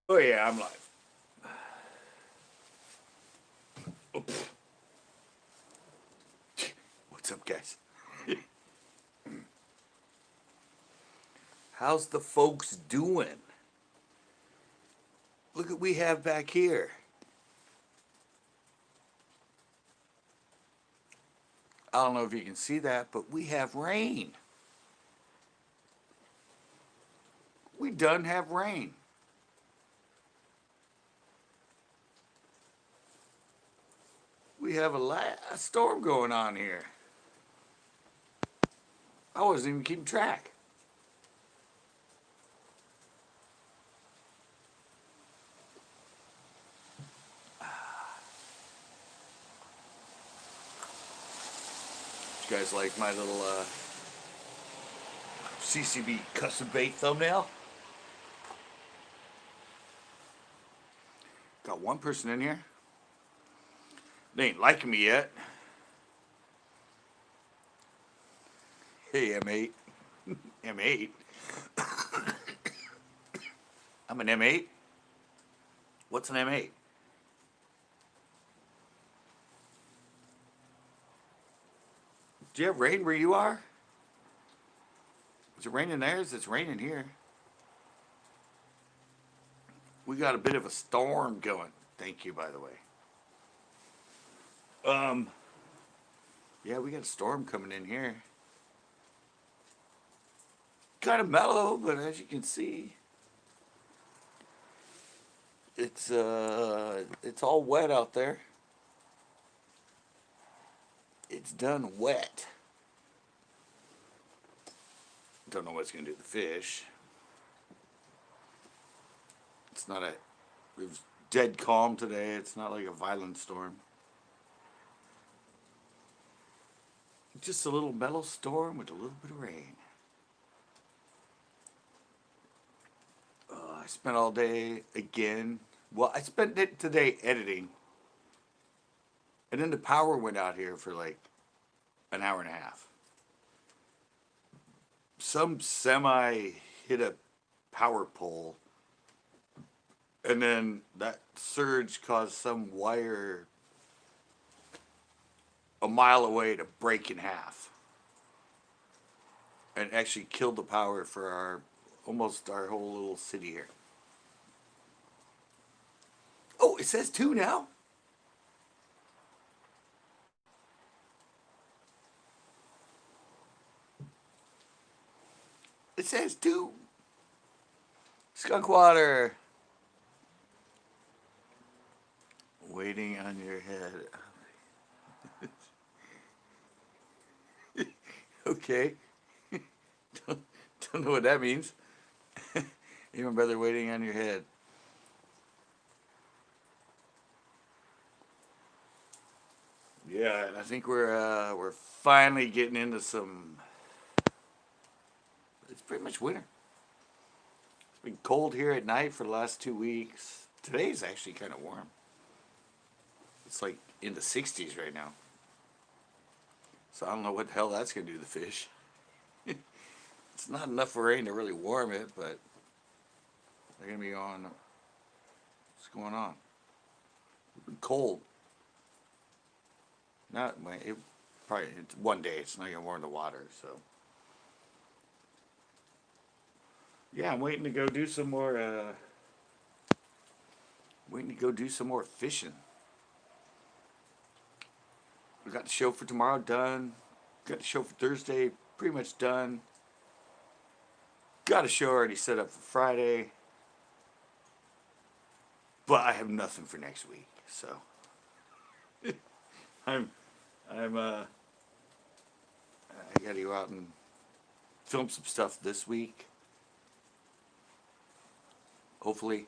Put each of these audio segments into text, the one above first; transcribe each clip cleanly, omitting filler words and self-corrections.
Oh yeah, I'm live. What's up, guys? How's the folks doing? Look what we have back here. I don't know if you can see that, but we have rain. We done have rain. We have a storm going on here. I wasn't even keeping track. You guys like my little CCB custom bait thumbnail? Got one person in here. They ain't liking me yet. Hey, M8. M8? I'm an M8? What's an M8? Do you have rain where you are? Is it raining there? It's raining here. We got a bit of a storm going. Thank you, by the way. Yeah, we got a storm coming in here. Kind of mellow, but as you can see, it's all wet out there. It's done wet. Don't know what's gonna do to the fish. It's not a. It was dead calm today. It's not like a violent storm. Just a little mellow storm with a little bit of rain. I spent all day again. Well, I spent it today editing. And then the power went out here for like an hour and a half. Some semi hit a power pole. And then that surge caused some wire a mile away to break in half. And actually killed the power for almost our whole little city here. Oh, it says 2 now? It says 2. Skunk water. Waiting on your head. Okay. Don't know what that means. Even brother waiting on your head. Yeah, I think we're finally getting into some. It's pretty much winter. It's been cold here at night for the last 2 weeks. Today's actually kind of warm. It's like in the 60s right now. So I don't know what the hell that's gonna do to the fish. It's not enough rain to really warm it, but they're gonna be on. What's going on? It's been cold. Not it probably it's one day. It's not gonna warm the water. So yeah, I'm waiting to go do some more. Waiting to go do some more fishing. We got the show for tomorrow done. Got the show for Thursday pretty much done. Got a show already set up for Friday. But I have nothing for next week, so I'm I gotta go out and film some stuff this week. Hopefully.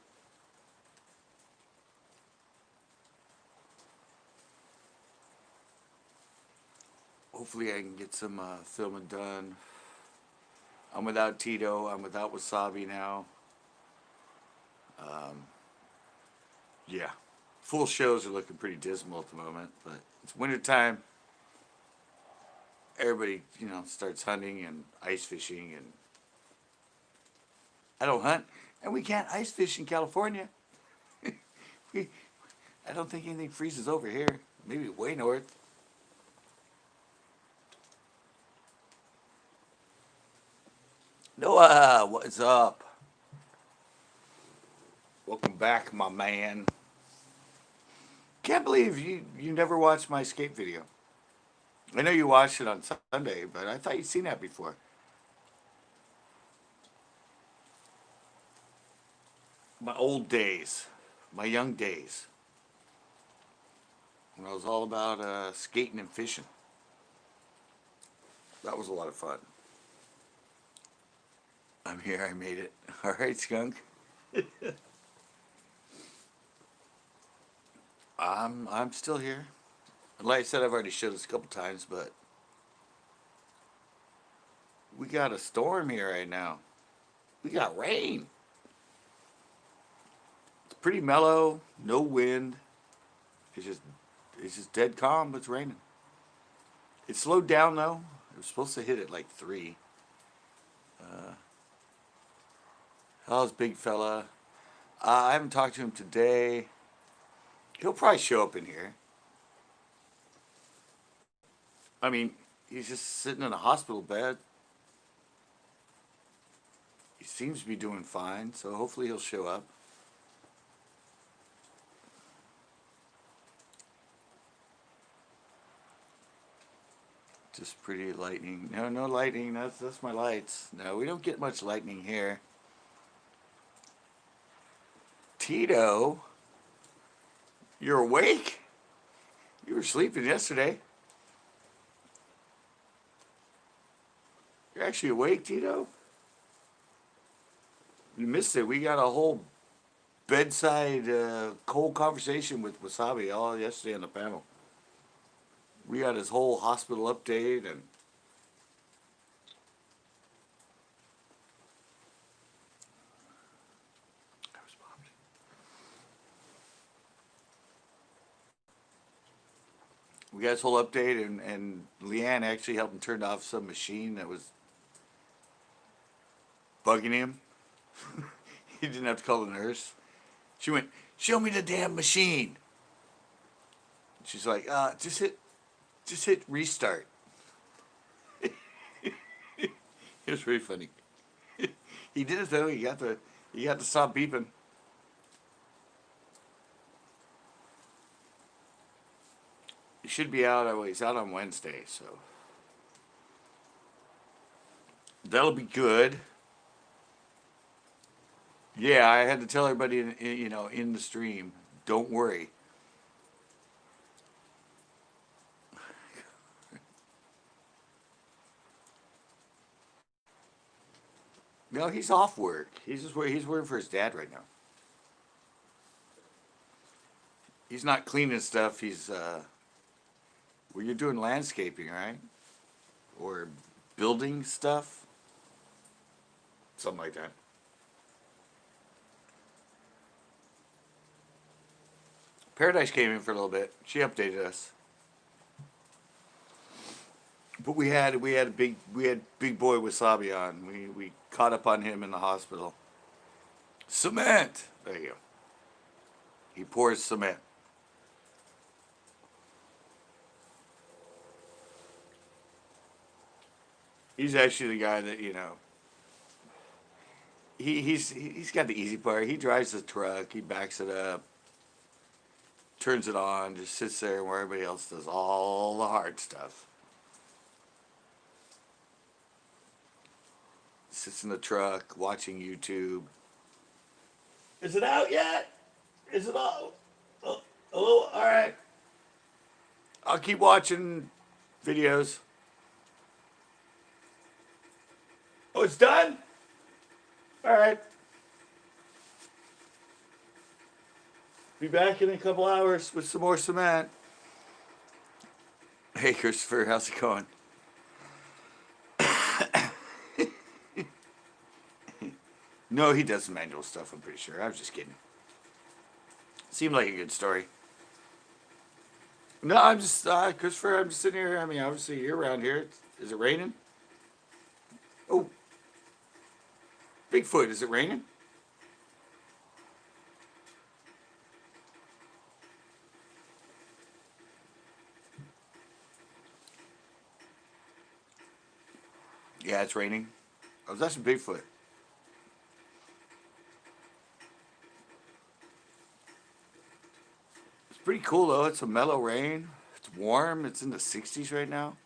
Hopefully I can get some filming done. I'm without Tito. I'm without Wasabi now. Yeah. Full shows are looking pretty dismal at the moment, but it's winter time. Everybody, starts hunting and ice fishing, and I don't hunt. And we can't ice fish in California. we, I don't think anything freezes over here. Maybe way north. Noah, what's up? Welcome back, my man. Can't believe you never watched my skate video. I know you watched it on Sunday, but I thought you'd seen that before. My old days, my young days, when I was all about skating and fishing. That was a lot of fun. I'm here, I made it. All right, skunk. I'm still here. Like I said, I've already showed this a couple times, but we got a storm here right now. We got rain. It's pretty mellow, no wind. It's just dead calm, but it's raining. It slowed down though. It was supposed to hit at like 3. How's big fella? I haven't talked to him today. He'll probably show up in here. I mean, he's just sitting in a hospital bed. He seems to be doing fine, so hopefully he'll show up. Just pretty lightning. No, no lightning. That's my lights. No, we don't get much lightning here. Tito, you're awake? You were sleeping yesterday. You're actually awake, Tito? You missed it. We got a whole bedside cold conversation with Wasabi all yesterday on the panel. We got his whole hospital update and we got his whole update, and Leanne actually helped him turn off some machine that was bugging him. He didn't have to call the nurse. She went, "Show me the damn machine." She's like, just hit restart." It was really funny. He did it though. He got to stop beeping. He should be out. Oh, he's out on Wednesday, so that'll be good. Yeah, I had to tell everybody, in the stream, don't worry. No, he's off work. He's working for his dad right now. He's not cleaning stuff. He's well, you're doing landscaping, right? Or building stuff, something like that. Paradise came in for a little bit. She updated us. But we had big boy Wasabi on. We caught up on him in the hospital. Cement. There you go. He pours cement. He's actually the guy that he's got the easy part. He drives the truck. He backs it up, turns it on, just sits there where everybody else does all the hard stuff. Sits in the truck watching YouTube. Is it out yet? Is it all? Oh, all right. I'll keep watching videos. Oh, it's done? All right. Be back in a couple hours with some more cement. Hey, Christopher, how's it going? No, he does some manual stuff, I'm pretty sure. I was just kidding. Seemed like a good story. No, I'm just, Christopher, I'm just sitting here. I mean, obviously, you're around here. Is it raining? Oh. Bigfoot, is it raining? Yeah, it's raining. I was watching Bigfoot. It's pretty cool though. It's a mellow rain. It's warm. It's in the 60s right now.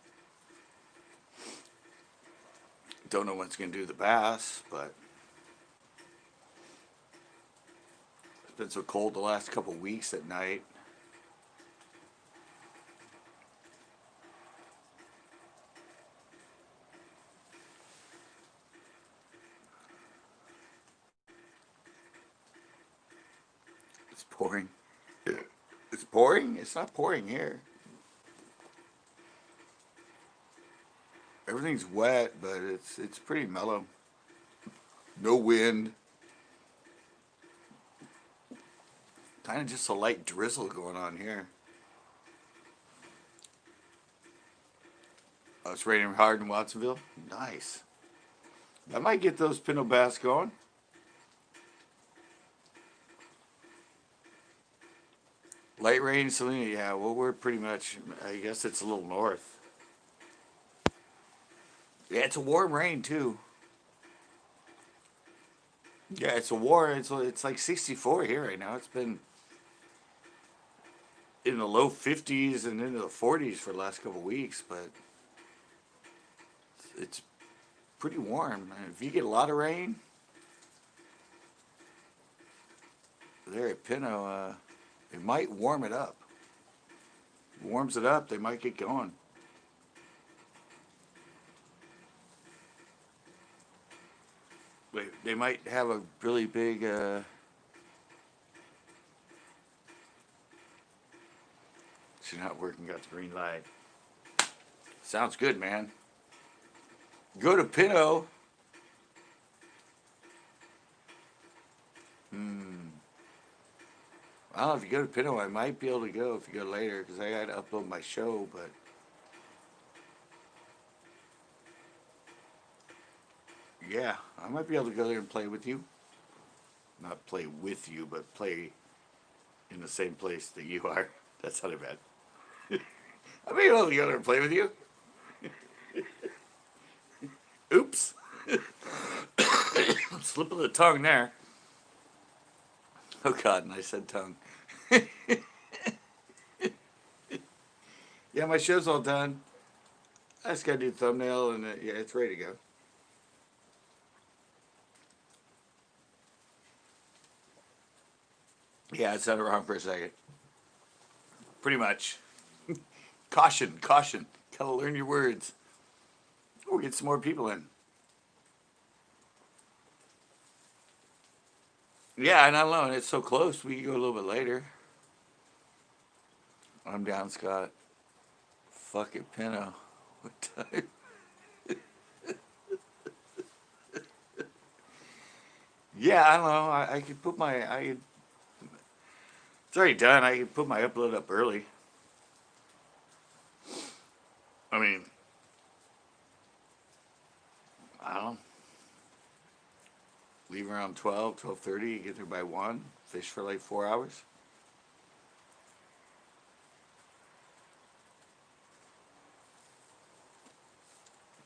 Don't know when it's gonna do the bass, but it's been so cold the last couple weeks at night. It's pouring. It's pouring? It's not pouring here. Everything's wet, but it's pretty mellow. No wind. Kind of just a light drizzle going on here. Oh, it's raining hard in Watsonville. Nice. That might get those pinto bass going. Light rain, Selena. Yeah, well, we're pretty much. I guess it's a little north. Yeah, it's a warm rain too. Yeah, it's a warm. It's like 64 here right now. It's been in the low 50s and into the 40s for the last couple of weeks, but it's pretty warm. And if you get a lot of rain there at Pinto, it might warm it up. If it warms it up, they might get going. They might have a really big. She's not working. Got the green light. Sounds good, man. Go to Pinto. I don't know if you go to Pinto, I might be able to go if you go later because I got to upload my show. But yeah, I might be able to go there and play with you. Not play with you, but play in the same place that you are. That sounded bad. I may be able to go there and play with you. Oops. Slip of the tongue there. Oh God, and I said tongue. Yeah, my show's all done. I just gotta do the thumbnail and yeah, it's ready to go. Yeah, it sounded wrong for a second. Pretty much. Caution, caution. Gotta learn your words. We'll get some more people in. Yeah, and I don't know, and it's so close, we can go a little bit later. I'm down, Scott. Fuck it, Pinto. What time? Yeah, I don't know. I could put my. It's already done. I could put my upload up early. I mean, I don't know. Leave around 12, 12:30. Get there by 1. Fish for like 4 hours.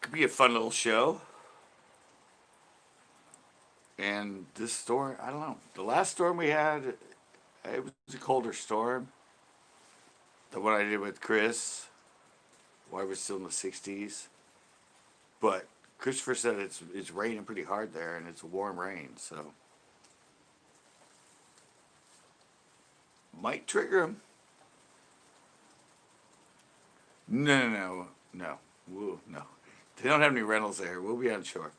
Could be a fun little show. And this storm, I don't know. The last storm we had, it was a colder storm. The one I did with Chris, why we're still in the 60s. But Christopher said it's raining pretty hard there, and it's a warm rain, so might trigger him. No, no, no, no. Woo, no. They don't have any rentals there. We'll be on shore.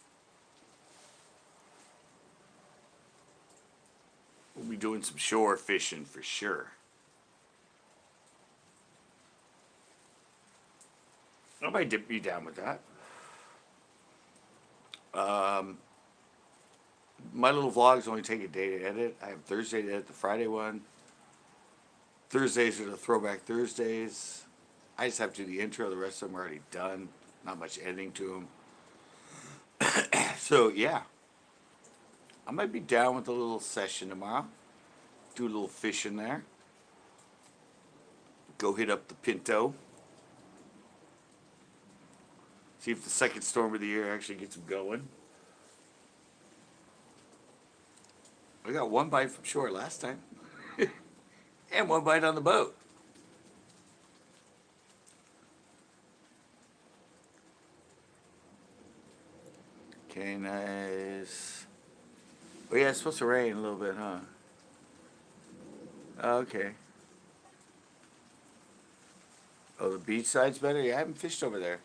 We'll be doing some shore fishing for sure. I might be down with that. Um, my little vlogs only take a day to edit. I have Thursday to edit the Friday one. Thursdays are the throwback Thursdays. I just have to do the intro. The rest of them are already done. Not much editing to them. So yeah, I might be down with a little session tomorrow. Do a little fishing there. Go hit up the Pinto. See if the second storm of the year actually gets them going. I got one bite from shore last time. And one bite on the boat. Okay, nice. Oh yeah, it's supposed to rain a little bit, huh? Okay. Oh, the beach side's better? Yeah, I haven't fished over there.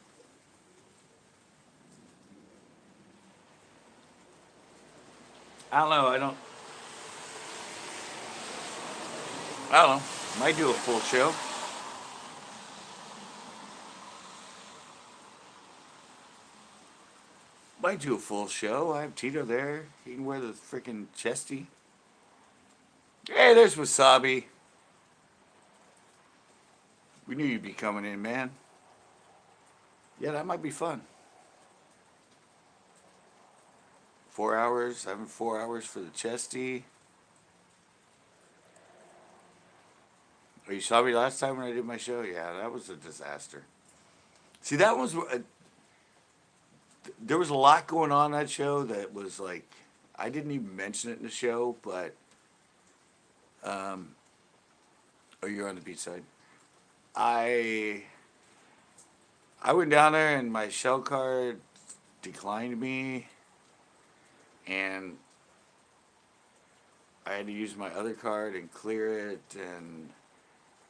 I don't know, I don't know. Might do a full show. Might do a full show. I have Tito there. He can wear the freaking chesty. Hey, there's Wasabi. We knew you'd be coming in, man. Yeah, that might be fun. 4 hours. Having 4 hours for the chesty. Oh, you saw me last time when I did my show? Yeah, that was a disaster. See, that was... there was a lot going on that show that was like... I didn't even mention it in the show, but... oh, you're on the beach side. I went down there and my shell card declined me, and I had to use my other card and clear it, and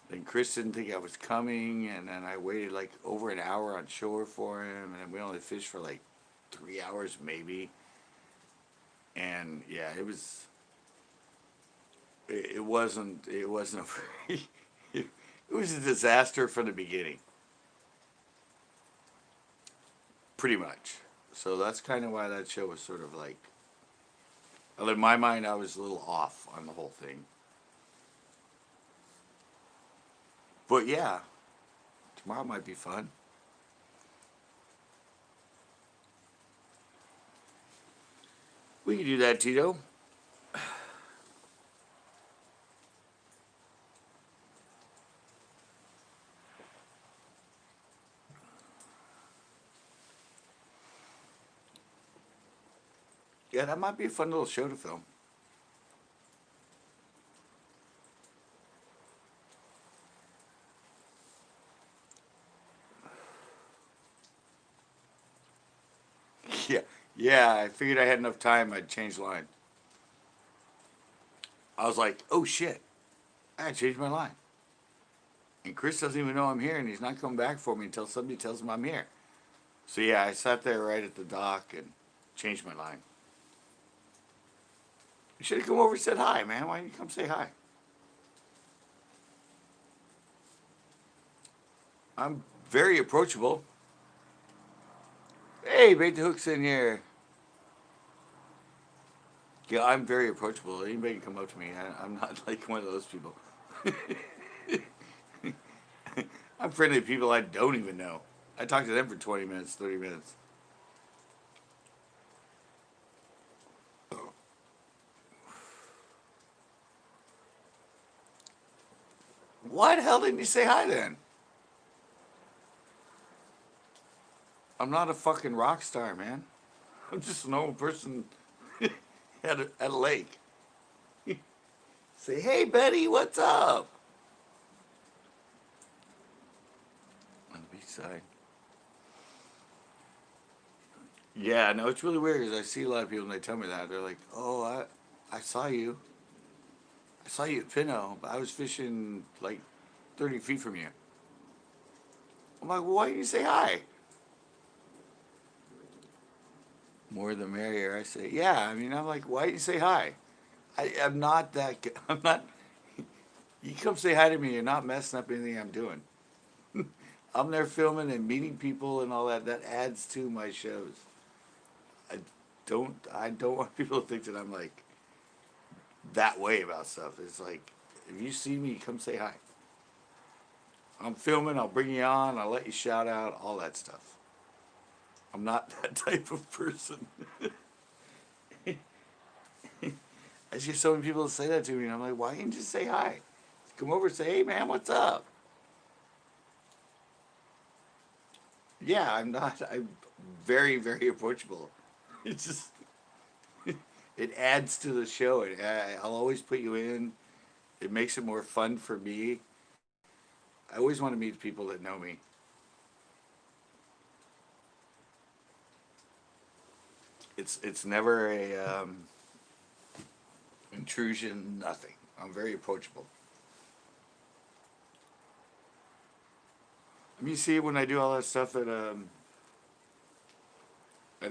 then Chris didn't think I was coming, and then I waited like over an hour on shore for him, and we only fished for like 3 hours maybe, and yeah, it wasn't a very, it was a disaster from the beginning. Pretty much. So that's kind of why that show was sort of like... Well, in my mind, I was a little off on the whole thing. But yeah, tomorrow might be fun. We can do that, Tito. Yeah, that might be a fun little show to film. Yeah, yeah, I figured I had enough time, I'd change line. I was like, oh shit, I changed my line. And Chris doesn't even know I'm here, and he's not coming back for me until somebody tells him I'm here. So yeah, I sat there right at the dock and changed my line. You should have come over and said hi, man. Why didn't you come say hi? I'm very approachable. Hey, Bait the Hook's in here. Yeah, I'm very approachable. Anybody can come up to me. I'm not like one of those people. I'm friendly to people I don't even know. I talk to them for 20 minutes, 30 minutes. Why the hell didn't you say hi then? I'm not a fucking rock star, man. I'm just a normal person at a lake. Say, hey, Betty, what's up? On the beach side. Yeah, no, it's really weird because I see a lot of people and they tell me that. They're like, oh, I saw you. I saw you at Pinot, but I was fishing like 30 feet from you. I'm like, well, why didn't you say hi? More the merrier. I say, yeah. I mean, I'm like, why didn't you say hi? I'm not that. I'm not. You come say hi to me. You're not messing up anything I'm doing. I'm there filming and meeting people and all that. That adds to my shows. I don't want people to think that I'm like that way about stuff. It's like, if you see me, come say hi. I'm filming. I'll bring you on. I'll let you shout out. All that stuff. I'm not that type of person. I see so many people say that to me, and I'm like, why didn't you say hi? Come over and say, hey, man, what's up? Yeah, I'm not. I'm very, very approachable. It's just it adds to the show. I'll always put you in. It makes it more fun for me. I always want to meet people that know me. It's never a intrusion. Nothing. I'm very approachable. I mean, you see, when I do all that stuff at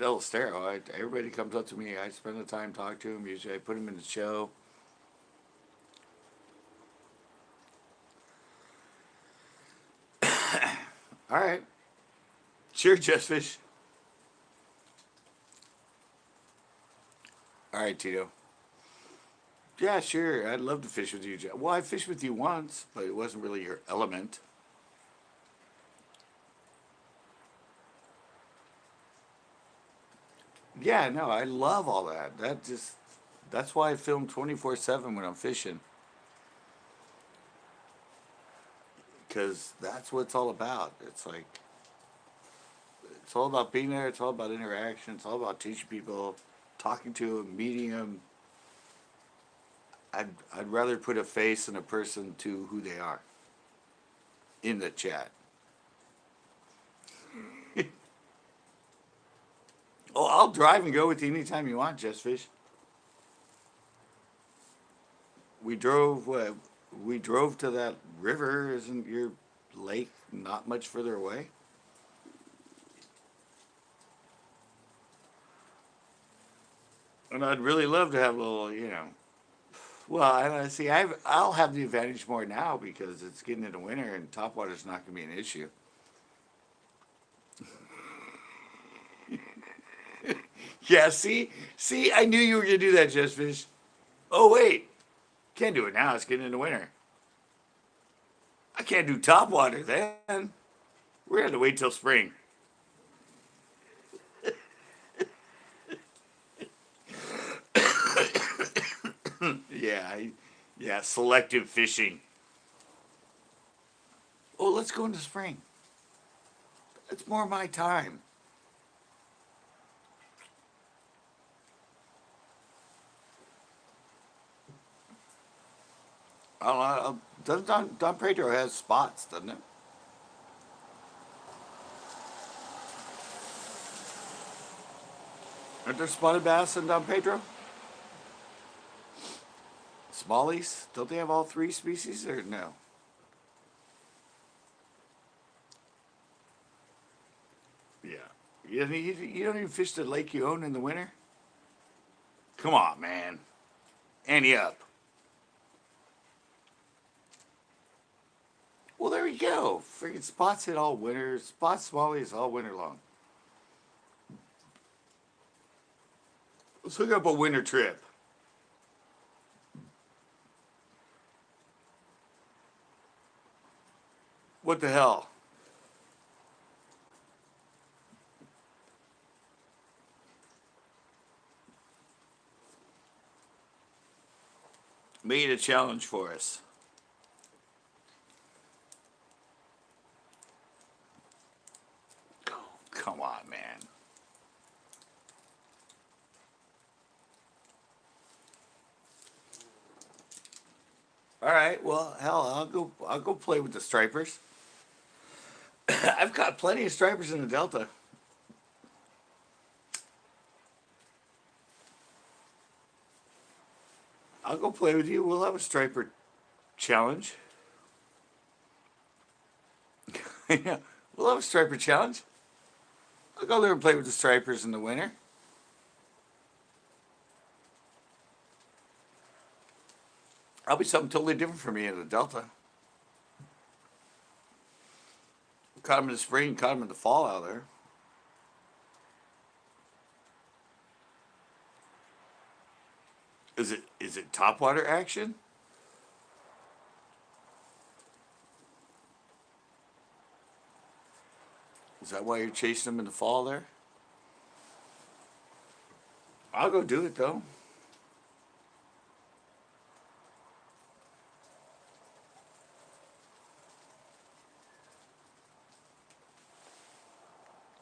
El Estero, everybody comes up to me. I spend the time talking to them. Usually, I put them in the show. All right, sure, Just Fish. All right, Tito. Yeah, sure. I'd love to fish with you. Well, I fished with you once, but it wasn't really your element. Yeah, no, I love all that. That's why I film 24/7 when I'm fishing, because that's what it's all about. It's all about being there. It's all about interaction. It's all about teaching people, talking to them, meeting them. I'd rather put a face and a person to who they are in the chat. Oh, I'll drive and go with you anytime you want, Just Fish. We drove. We drove to that river. Isn't your lake not much further away? And I'd really love to have a little, Well, I see. I'll have the advantage more now because it's getting into winter and topwater's not going to be an issue. Yeah. See. I knew you were going to do that, Just Fish. Oh wait, can't do it now. It's getting into winter. I can't do topwater then. We're going to have to wait till spring. Yeah. Yeah. Selective fishing. Oh, let's go into spring. It's more my time. Does Don Pedro has spots, doesn't it? Aren't there spotted bass in Don Pedro? Smallies? Don't they have all three species or no? Yeah. You don't even fish the lake you own in the winter? Come on, man. Ante up. Well, there we go. Freaking spots hit all winter. Spots smallies all winter long. Let's hook up a winter trip. What the hell? Made a challenge for us. Oh, come on, man. All right. Well, hell, I'll go play with the stripers. I've got plenty of stripers in the Delta. I'll go play with you. We'll have a striper challenge. Yeah, we'll have a striper challenge. I'll go there and play with the stripers in the winter. I'll be something totally different for me in the Delta. Caught them in the spring, caught them in the fall out there. Is it topwater action? Is that why you're chasing them in the fall there? I'll go do it though.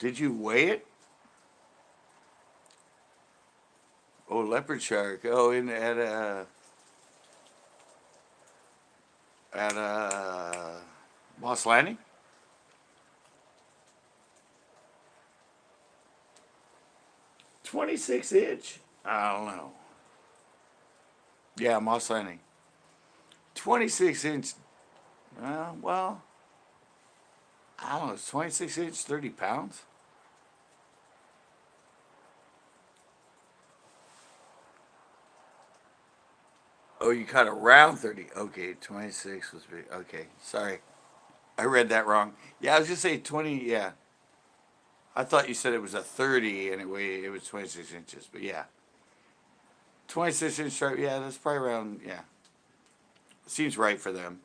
Did you weigh it? Oh, leopard shark. Oh, in at Moss Landing. 26 inch. I don't know. Yeah, Moss Landing. 26 inch. Well, I don't know. It's 26 inch, 30 pounds. Oh, you caught around 30. Okay, 26 was big. Okay, sorry. I read that wrong. Yeah, I was just saying 20. Yeah. I thought you said it was a 30 and it was 26 inches. But yeah. 26 inch sharp. Yeah, that's probably around. Yeah. Seems right for them.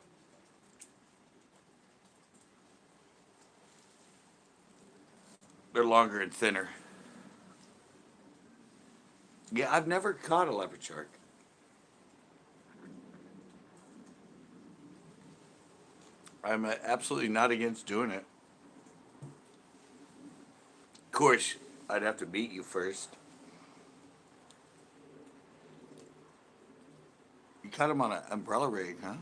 They're longer and thinner. Yeah, I've never caught a leopard shark. I'm absolutely not against doing it. Of course, I'd have to beat you first. You caught him on an umbrella rig, huh?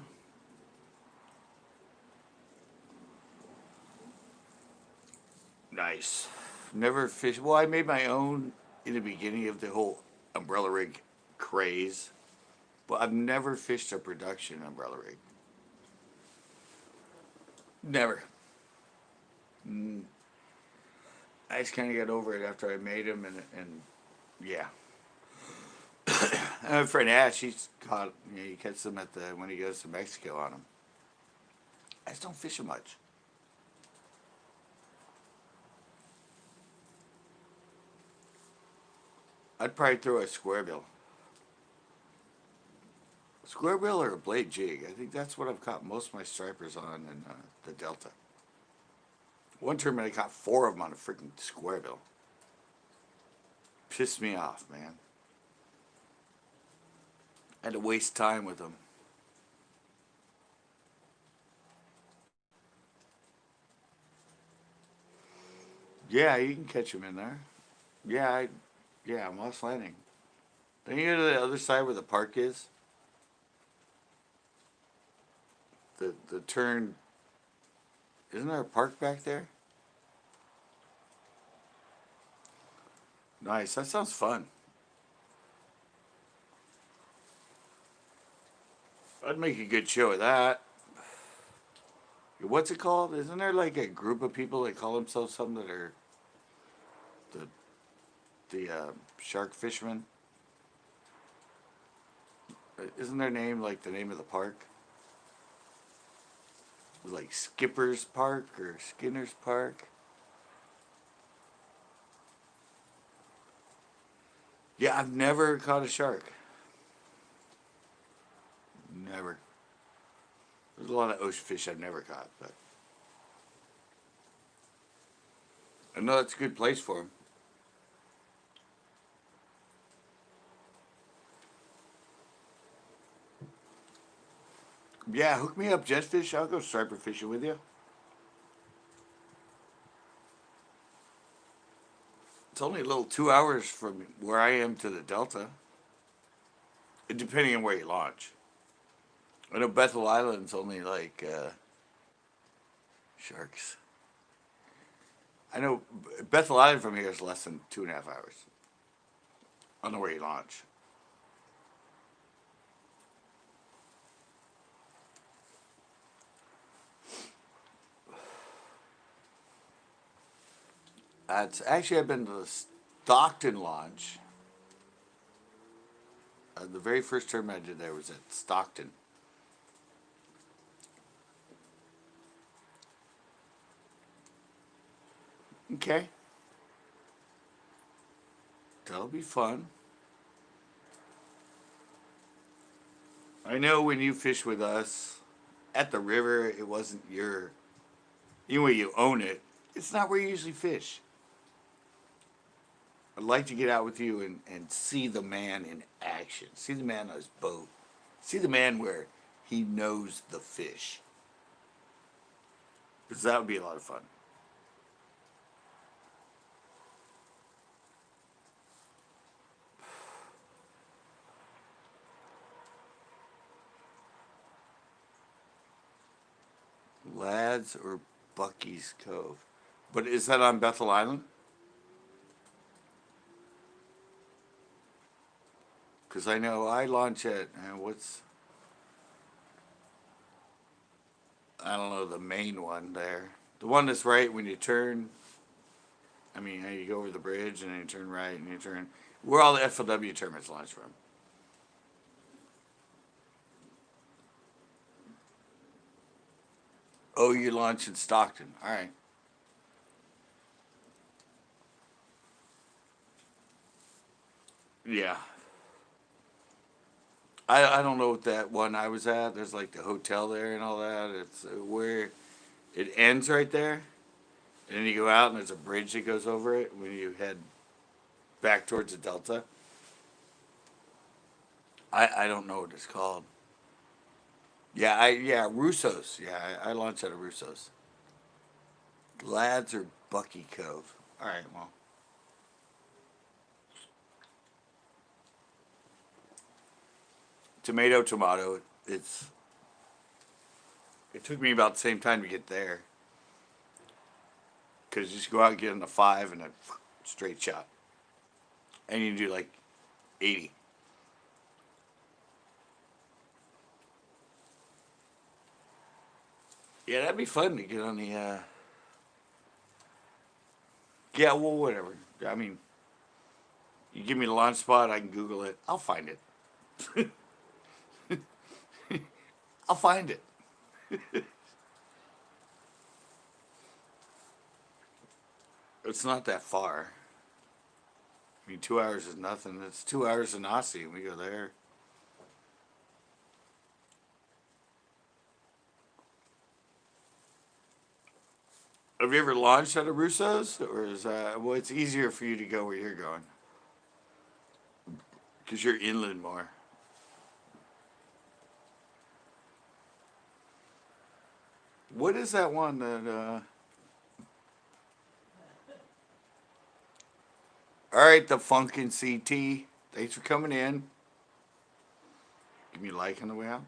Nice. Never fished. Well, I made my own in the beginning of the whole umbrella rig craze, but I've never fished a production umbrella rig. Never. Mm, I just kind of got over it after I made them, and yeah. And my friend Ash, he's caught. You know, he catches them at the when he goes to Mexico on them. I just don't fish them much. I'd probably throw a square bill. Square bill or a blade jig. I think that's what I've caught most of my stripers on in the Delta. One tournament I caught four of them on a freaking square bill. Pissed me off, man. I had to waste time with them. Yeah, you can catch them in there. Yeah, yeah, Moss Landing. Then you go to the other side where the park is. The turn. Isn't there a park back there? Nice. That sounds fun. I'd make a good show of that. What's it called? Isn't there like a group of people that call themselves something that are the shark fishermen? Isn't their name like the name of the park? Like Skipper's Park or Skinner's Park? Yeah, I've never caught a shark. Never. There's a lot of ocean fish I've never caught, but I know it's a good place for them. Yeah, hook me up, jetfish. I'll go striper fishing with you. It's only a little 2 hours from where I am to the Delta, depending on where you launch. I know Bethel Island's only like sharks. I know Bethel Island from here is less than 2.5 hours. I don't know where you launch. It's actually I've been to the Stockton launch. The very first tournament I did there was at Stockton. Okay, that'll be fun. I know when you fish with us at the river, it wasn't your. Even when you own it, it's not where you usually fish. I'd like to get out with you and see the man in action. See the man on his boat. See the man where he knows the fish. Because that would be a lot of fun. Lads or Bucky's Cove. But is that on Bethel Island? Because I know I launch at, I don't know, the main one there. The one that's right when you turn, how you go over the bridge and then you turn right and you turn, where all the FLW tournaments launch from. Oh, you launch in Stockton. All right. Yeah. I don't know what that one I was at. There's like the hotel there and all that. It's where it ends right there. And then you go out and there's a bridge that goes over it when you head back towards the Delta. I don't know what it's called. Yeah, Russo's. Yeah, I launched out of Russo's. Lads or Bucky Cove. All right, well. Tomato. It's it took me about the same time to get there. Because you just go out and get in the 5 and then straight shot. And you do like 80. Yeah, that'd be fun to get on the. Yeah, well, whatever. I mean, you give me the launch spot, I can Google it. I'll find it. I'll find it. It's not that far. 2 hours is nothing. It's 2 hours in Aussie, and we go there. Have you ever launched out of Russo's, or is well? It's easier for you to go where you're going because you're inland more. What is that one that? All right, the Funkin' CT. Thanks for coming in. Give me a like on the way out.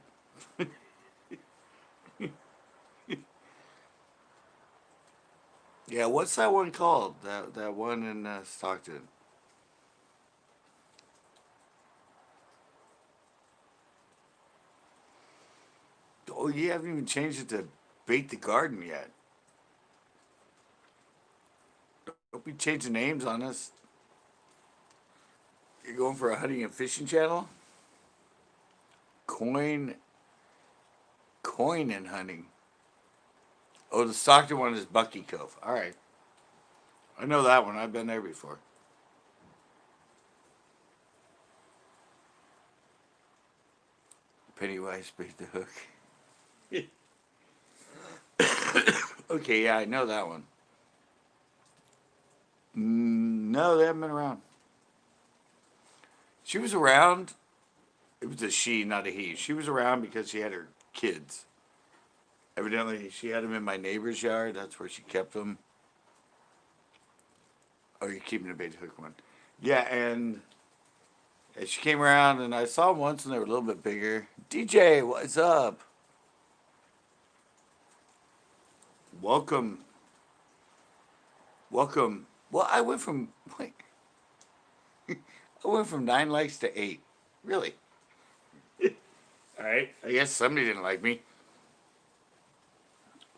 Yeah, what's that one called? That one in Stockton. Oh, you haven't even changed it to Bait the Garden yet. Don't be changing names on us. You're going for a hunting and fishing channel? Coin and hunting. Oh, the Stockton one is Bucky Cove. All right. I know that one. I've been there before. Pennywise bait the hook. Okay, yeah, I know that one. No, they haven't been around. She was around. It was a she, not a he. She was around because she had her kids. Evidently, she had them in my neighbor's yard. That's where she kept them. Oh, you're keeping the bait hook one. Yeah, and she came around, and I saw them once, and they were a little bit bigger. DJ, what's up? Welcome. Welcome. Well, I went from wait, I went from 9 likes to 8. Really? All right. I guess somebody didn't like me.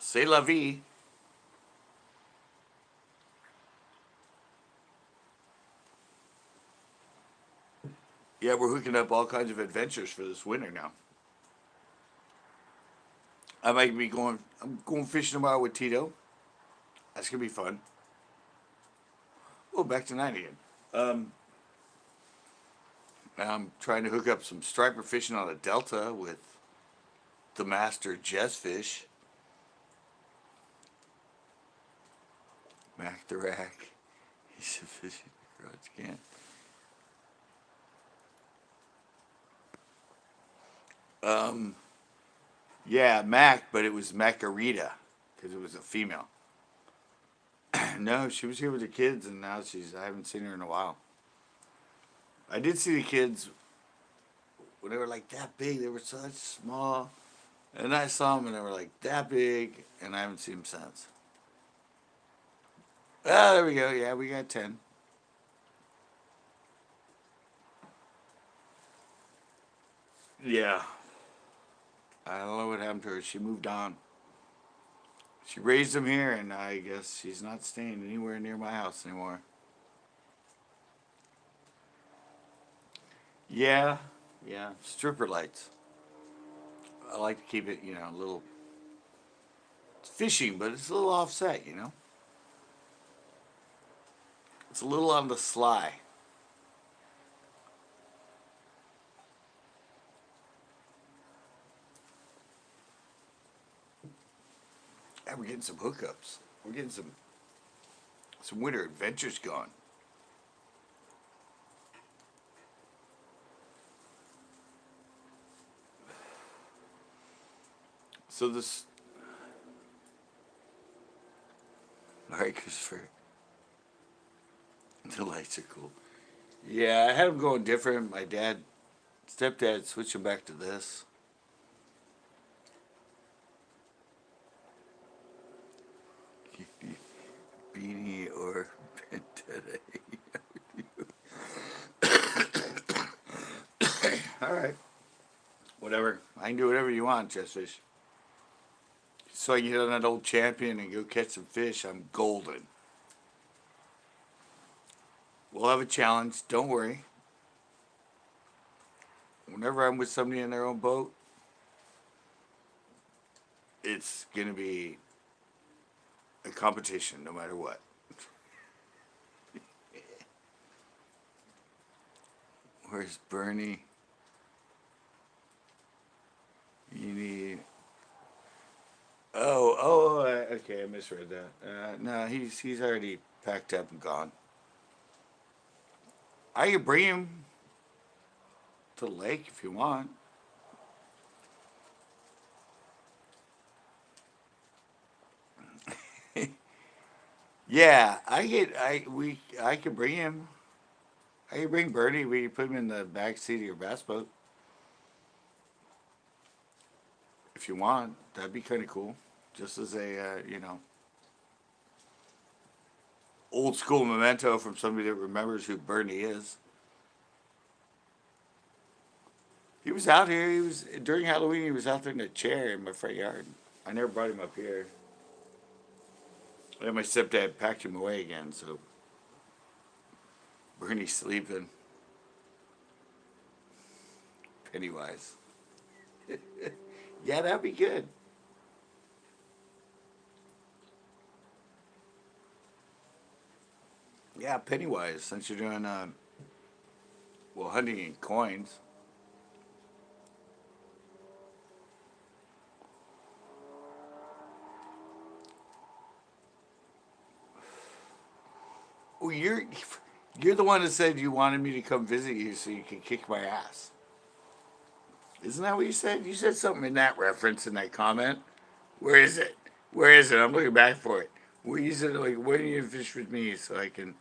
C'est la vie. Yeah, we're hooking up all kinds of adventures for this winter now. I might be going. I'm going fishing tomorrow with Tito. That's gonna be fun. Oh, back to 9 again. Um, I'm trying to hook up some striper fishing on the Delta with the master Jess Fish. Mac the Rack. He's a fishing garage can. Um, yeah, Mac, but it was Macarita because it was a female. No, she was here with the kids, and now I haven't seen her in a while. I did see the kids when they were like that big. They were such small. And I saw them and they were like that big, and I haven't seen them since. Oh, there we go. Yeah, we got 10. Yeah. I don't know what happened to her. She moved on. She raised them here, and I guess she's not staying anywhere near my house anymore. Yeah, yeah. Stripper lights. I like to keep it, a little. It's fishing, but it's a little offset. It's a little on the sly. And we're getting some hookups. We're getting some winter adventures going. So this, all right, Christopher. The lights are cool. Yeah, I had them going different. My stepdad switched them back to this. Beanie or today. All right. Whatever. I can do whatever you want, Chessfish. So I can get on that old champion and go catch some fish. I'm golden. We'll have a challenge. Don't worry. Whenever I'm with somebody in their own boat, it's going to be a competition no matter what. Where's Bernie? You need. Okay, I misread that. No, he's already packed up and gone. I can bring him to the lake if you want. Yeah, I could bring him. I can bring Bernie. We can put him in the back seat of your bass boat if you want. That'd be kind of cool. Just as a old school memento from somebody that remembers who Bernie is. He was out here. He was during Halloween. He was out there in a chair in my front yard. I never brought him up here. And my stepdad packed him away again, so Bernie's sleeping. Pennywise. Yeah, that'd be good. Yeah, Pennywise, since you're doing, hunting in coins. Oh, you're the one that said you wanted me to come visit you so you could kick my ass. Isn't that what you said? You said something in that reference in that comment. Where is it? Where is it? I'm looking back for it. Where you said like, when are you gonna fish with me so I can?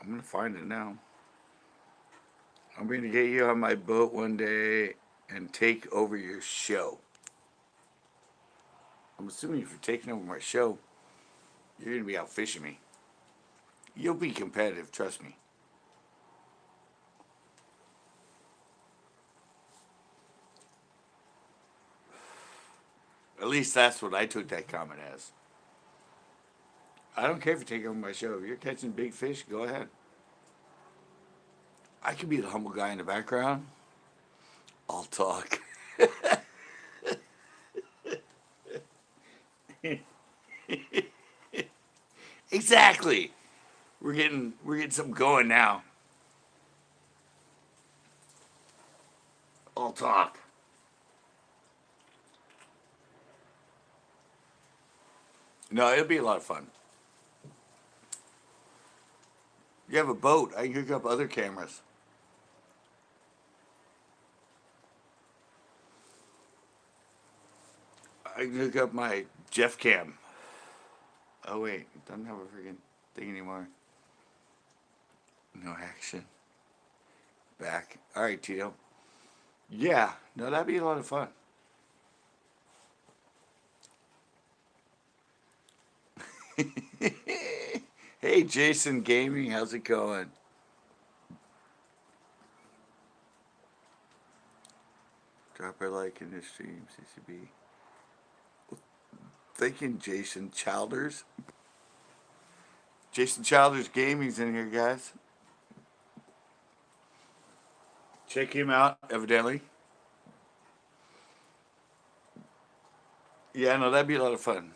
I'm gonna find it now. I'm gonna get you on my boat one day and take over your show. I'm assuming if you're taking over my show, you're gonna be out fishing me. You'll be competitive, trust me. At least that's what I took that comment as. I don't care if you take over my show. If you're catching big fish, go ahead. I could be the humble guy in the background. I'll talk. Exactly. We're getting something going now. I'll talk. No, it'll be a lot of fun. You have a boat. I can hook up other cameras. I can hook up my Jeff cam. Oh wait, it doesn't have a freaking thing anymore. No action. Back. All right, Tito. Yeah, no, that'd be a lot of fun. Hey, Jason Gaming, how's it going? Drop a like in the stream, CCB. Thinking Jason Childers. Jason Childers Gaming's in here, guys. Check him out, evidently. Yeah, no, that'd be a lot of fun.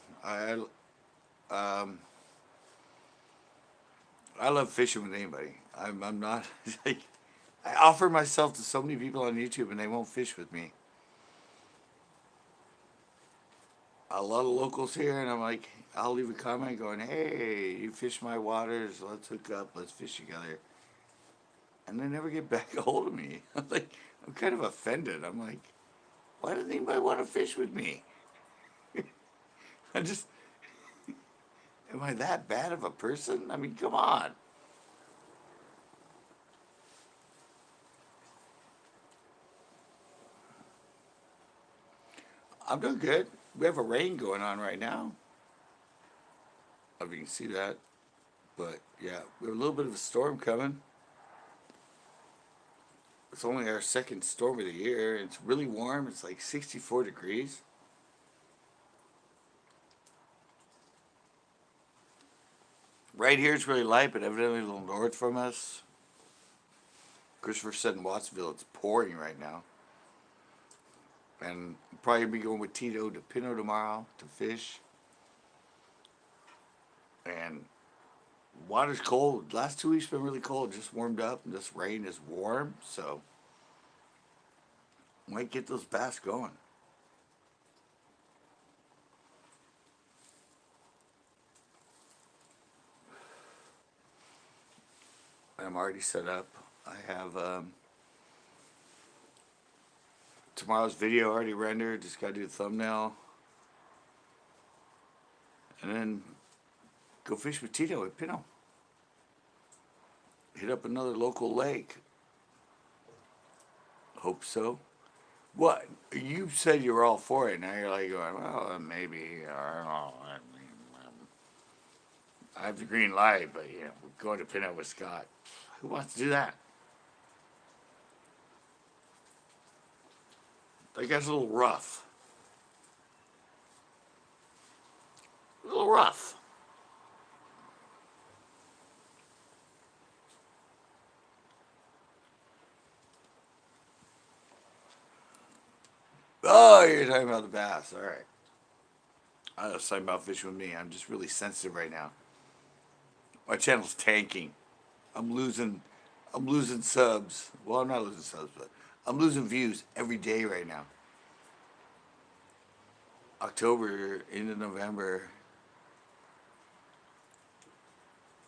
Um, I love fishing with anybody. I'm not like I offer myself to so many people on YouTube and they won't fish with me. A lot of locals here, and I'm like, I'll leave a comment going, "Hey, you fish my waters. Let's hook up. Let's fish together." And they never get back a hold of me. I'm like, I'm kind of offended. I'm like, why does anybody want to fish with me? I just, am I that bad of a person? I mean, come on. I'm doing good. We have a rain going on right now. I don't know if you can see that. But yeah, we have a little bit of a storm coming. It's only our second storm of the year. It's really warm. It's like 64 degrees. Right here it's really light, but evidently a little north from us. Christopher said in Wattsville it's pouring right now. And probably be going with Tito to Pino tomorrow to fish. And water's cold. Last 2 weeks been really cold. Just warmed up, and this rain is warm, so might get those bass going. I'm already set up. I have tomorrow's video already rendered. Just gotta do the thumbnail, and then go fish with Tito at Pino. Hit up another local lake. Hope so. What? You said you were all for it. Now you're like going, well, maybe. I don't know. I have the green light, but yeah, we're going to Pino with Scott. Who wants to do that? That guy's a little rough. A little rough. Oh, you're talking about the bass. All right. I was talking about fishing with me. I'm just really sensitive right now. My channel's tanking. I'm losing I'm losing subs. Well, I'm not losing subs, but I'm losing views every day right now. October into November.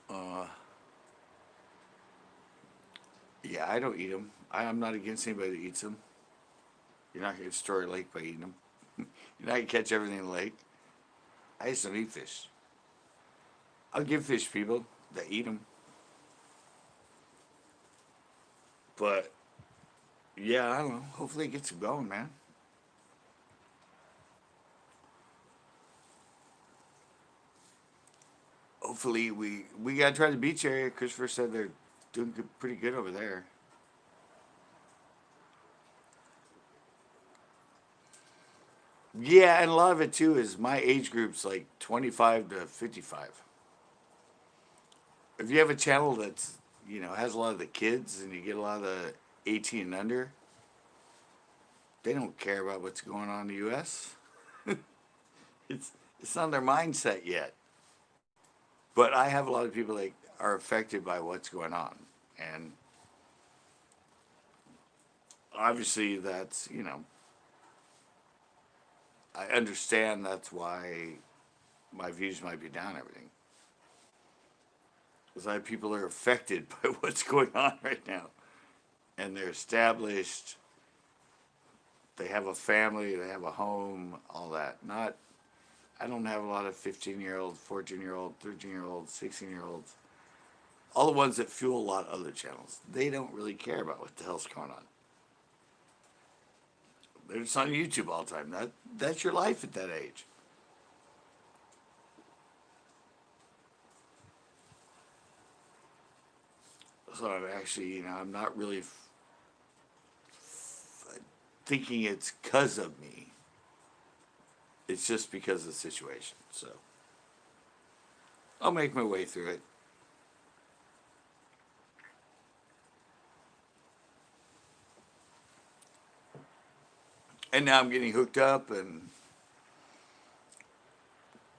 Uh, yeah, I don't eat them. I'm not against anybody that eats them. You're not going to destroy a lake by eating them. You're not going to catch everything in the lake. I just don't eat fish. I'll give fish people that eat them. But, yeah, I don't know. Hopefully it gets them going, man. Hopefully we got to try the beach area. Christopher said they're doing good, pretty good over there. Yeah, and a lot of it too is my age group's like 25 to 55. If you have a channel that's, has a lot of the kids and you get a lot of the 18 and under, they don't care about what's going on in the US. It's it's not their mindset yet. But I have a lot of people that are affected by what's going on. And obviously that's, I understand that's why my views might be down and everything. Because I have people that are affected by what's going on right now. And they're established, they have a family, they have a home, all that. I don't have a lot of 15-year-old, 14-year-old, 13-year-old, 16-year-olds. all the ones that fuel a lot of other channels, they don't really care about what the hell's going on. They're just on YouTube all the time. That's your life at that age. So I'm actually, I'm not really thinking it's because of me. It's just because of the situation. So I'll make my way through it. And now I'm getting hooked up and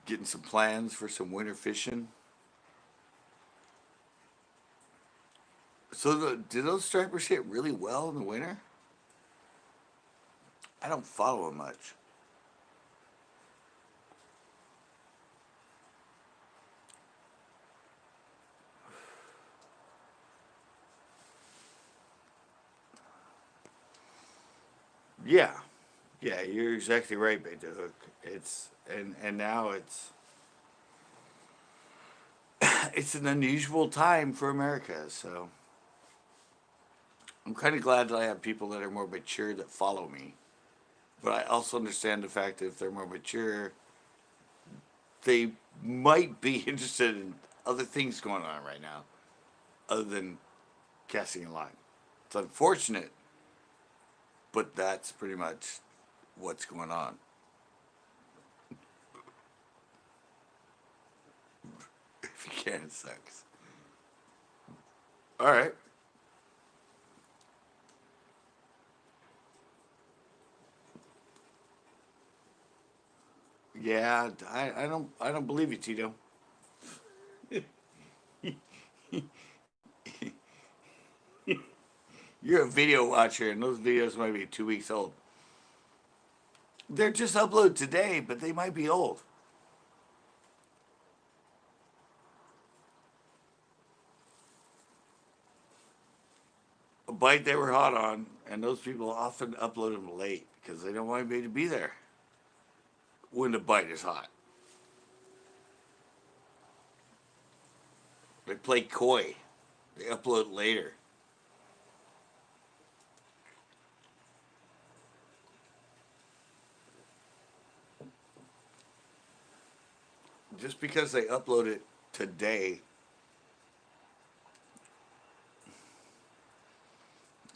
getting some plans for some winter fishing. So do those stripers hit really well in the winter? I don't follow them much. Yeah, yeah, you're exactly right, Bait the Hook. It's and now it's an unusual time for America. So I'm kind of glad that I have people that are more mature that follow me. But I also understand the fact that if they're more mature, they might be interested in other things going on right now, other than casting a line. It's unfortunate, but that's pretty much what's going on. If you can, it sucks. All right. Yeah, I don't believe you, Tito. You're a video watcher, and those videos might be 2 weeks old. They're just uploaded today, but they might be old. A bite they were hot on, and those people often upload them late because they don't want anybody to be there when the bite is hot. They play coy. They upload later. Just because they upload it today,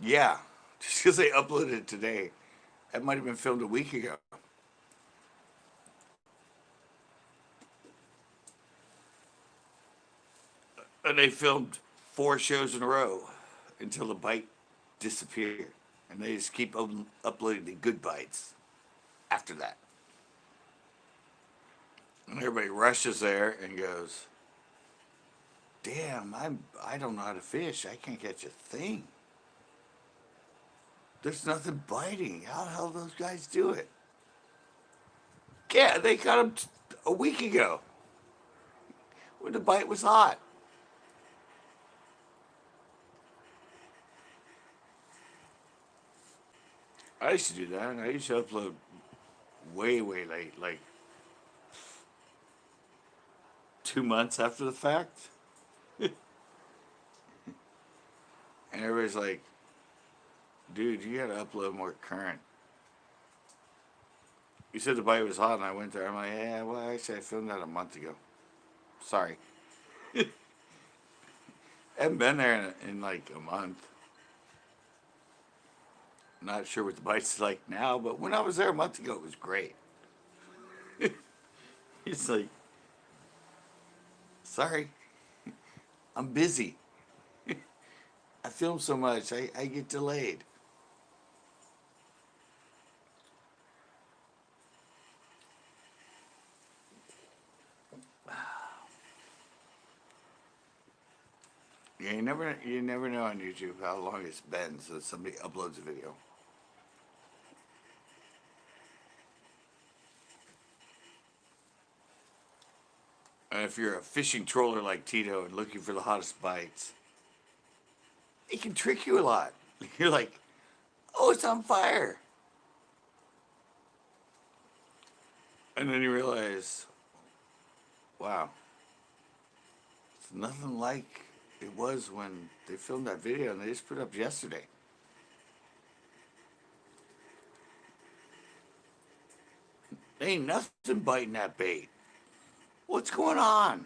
yeah, just because they uploaded it today, that might have been filmed a week ago. And they filmed 4 shows in a row until the bite disappeared. And they just keep uploading the good bites after that. And everybody rushes there and goes, "Damn, I don't know how to fish. I can't catch a thing. There's nothing biting. How the hell do those guys do it?" Yeah, they caught him a week ago when the bite was hot. I used to do that. I used to upload way, way late, like 2 months after the fact. And everybody's like, "Dude, you gotta upload more current." You said the bite was hot, and I went there. I'm like, "Yeah, well, actually, I filmed that a month ago. Sorry." I haven't been there in like a month. Not sure what the bite's like now, but when I was there a month ago, it was great. It's like, "Sorry, I'm busy. I film so much, I get delayed." Yeah, you never know on YouTube how long it's been since somebody uploads a video. And if you're a fishing troller like Tito and looking for the hottest bites, it can trick you a lot. You're like, "Oh, it's on fire." And then you realize, wow, it's nothing like it was when they filmed that video and they just put it up yesterday. Ain't nothing biting that bait. What's going on?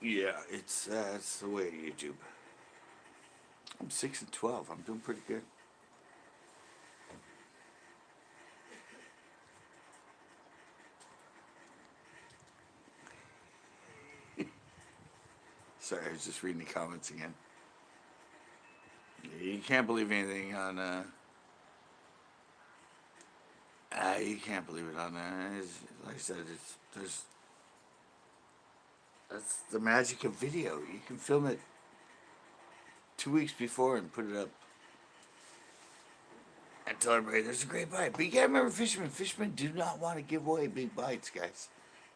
Yeah, it's the way of YouTube. I'm 6-12. I'm doing pretty good. Sorry, I was just reading the comments again. You can't believe anything on. You can't believe it on. Like I said, there's. That's the magic of video. You can film it 2 weeks before and put it up and tell everybody there's a great bite. But you gotta remember fishermen. Fishermen do not want to give away big bites, guys.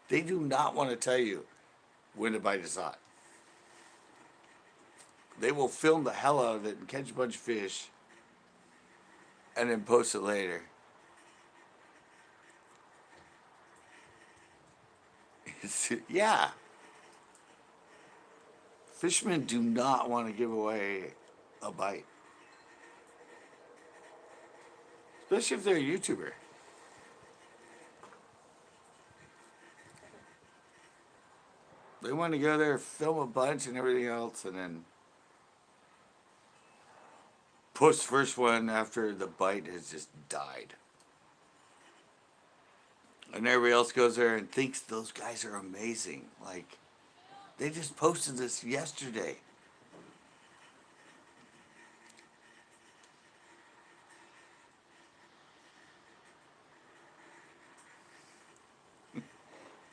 They do not want to tell you when the bite is hot. They will film the hell out of it and catch a bunch of fish and then post it later. Yeah. Fishermen do not want to give away a bite. Especially if they're a YouTuber. They want to go there, film a bunch and everything else, and then post first one after the bite has just died. And everybody else goes there and thinks those guys are amazing. Like, they just posted this yesterday.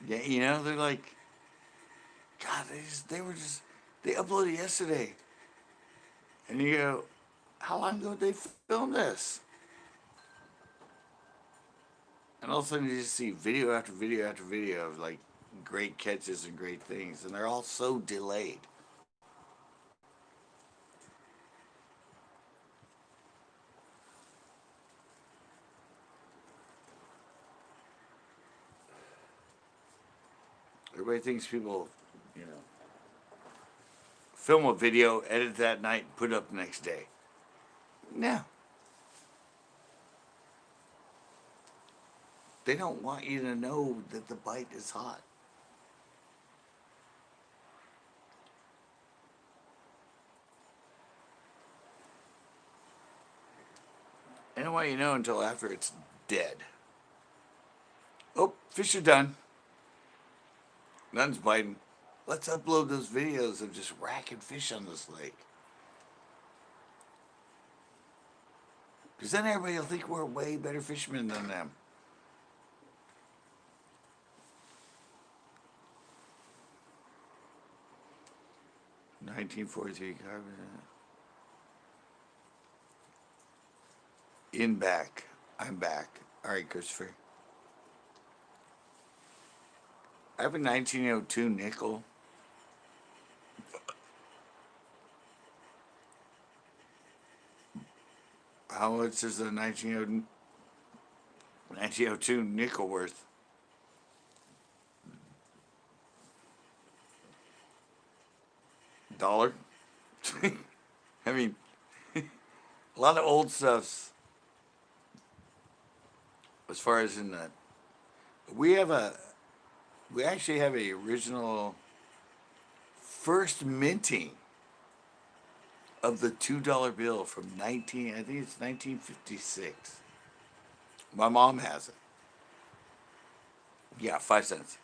Yeah, you know, they're like, God, they uploaded yesterday. And you go, how long ago did they film this? And all of a sudden you just see video after video after video of like great catches and great things. And they're all so delayed. Everybody thinks people, you know, film a video, edit that night, and put it up the next day. No. They don't want you to know that the bite is hot. They don't want you to know until after it's dead. Oh, fish are done. None's biting. Let's upload those videos of just racking fish on this lake. Because then everybody will think we're way better fishermen than them. $19.43 carbon. In back. I'm back. All right, Christopher. I have a 1902 nickel. How much is the 1902 nickel worth? $1? I mean, a lot of old stuffs. As far as in the, we actually have a original first minting of the $2 bill from I think it's 1956. My mom has it. Yeah, 5 cents.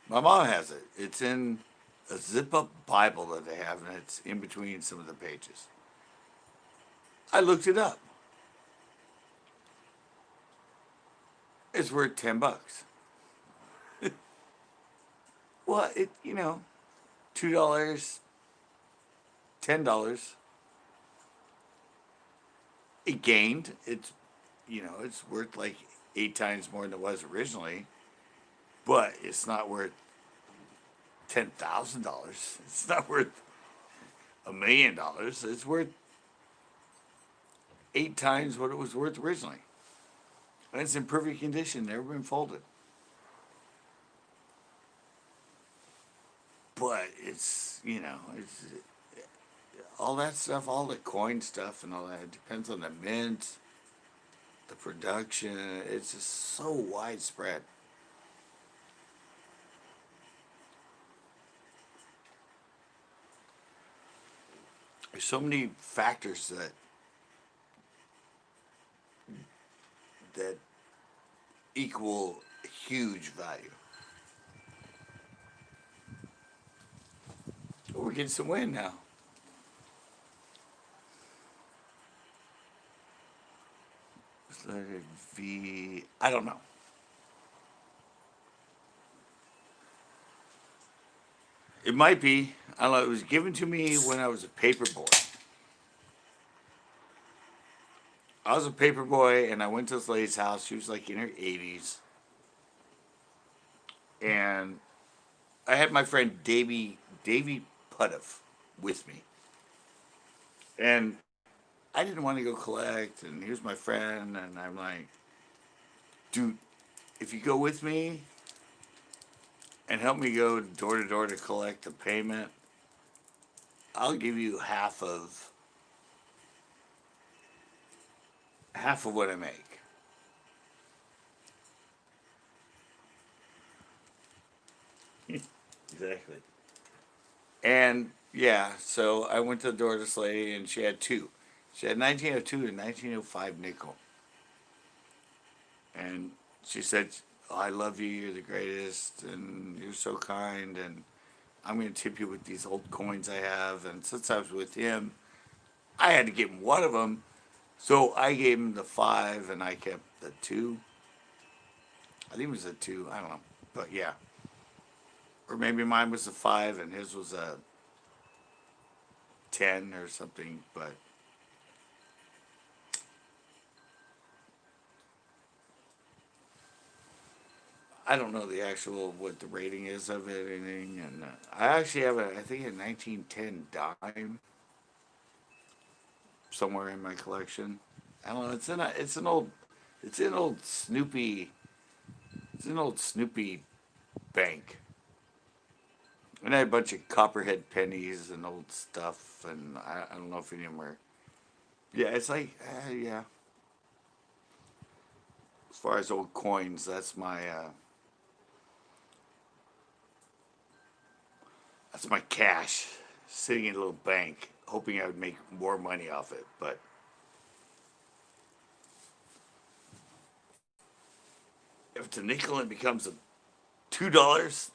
My mom has it. It's in a zip-up Bible that they have, and it's in between some of the pages. I looked it up. It's worth $10. Well, $2, $10. It gained. It's worth like 8 times more than it was originally, but it's not worth $10,000. It's not worth $1 million. It's worth 8 times what it was worth originally. And it's in perfect condition, never been folded. but it's, it's all that stuff, all the coin stuff and all that. It depends on the mint, the production. It's just so widespread. There's so many factors that equal huge value. Oh, we're getting some wind now. V. I don't know. It might be. I don't know. It was given to me when I was a paper boy. I was a paper boy, and I went to this lady's house. She was like in her 80s, and I had my friend Davy Puttiff with me, and I didn't want to go collect. And here's my friend, and I'm like, dude, if you go with me and help me go door to door to collect the payment, I'll give you half of what I make. Exactly. And yeah, so I went to the door of this lady, and she had two. She had 1902 and 1905 nickel. And she said, oh, I love you, you're the greatest, and you're so kind, and I'm going to tip you with these old coins I have. And since I was with him, I had to give him one of them. So I gave him the 5, and I kept the 2. I think it was a 2. I don't know. But yeah. Or maybe mine was a 5, and his was a 10 or something. But I don't know the actual, what the rating is of it or anything. And I actually have I think a 1910 dime somewhere in my collection. I don't know. It's an old Snoopy. It's an old Snoopy bank. And I had a bunch of copperhead pennies and old stuff, and I don't know if any of them are. Yeah, it's like, yeah. As far as old coins, that's my cash sitting in a little bank, hoping I would make more money off it. But if it's a nickel and it becomes a $2,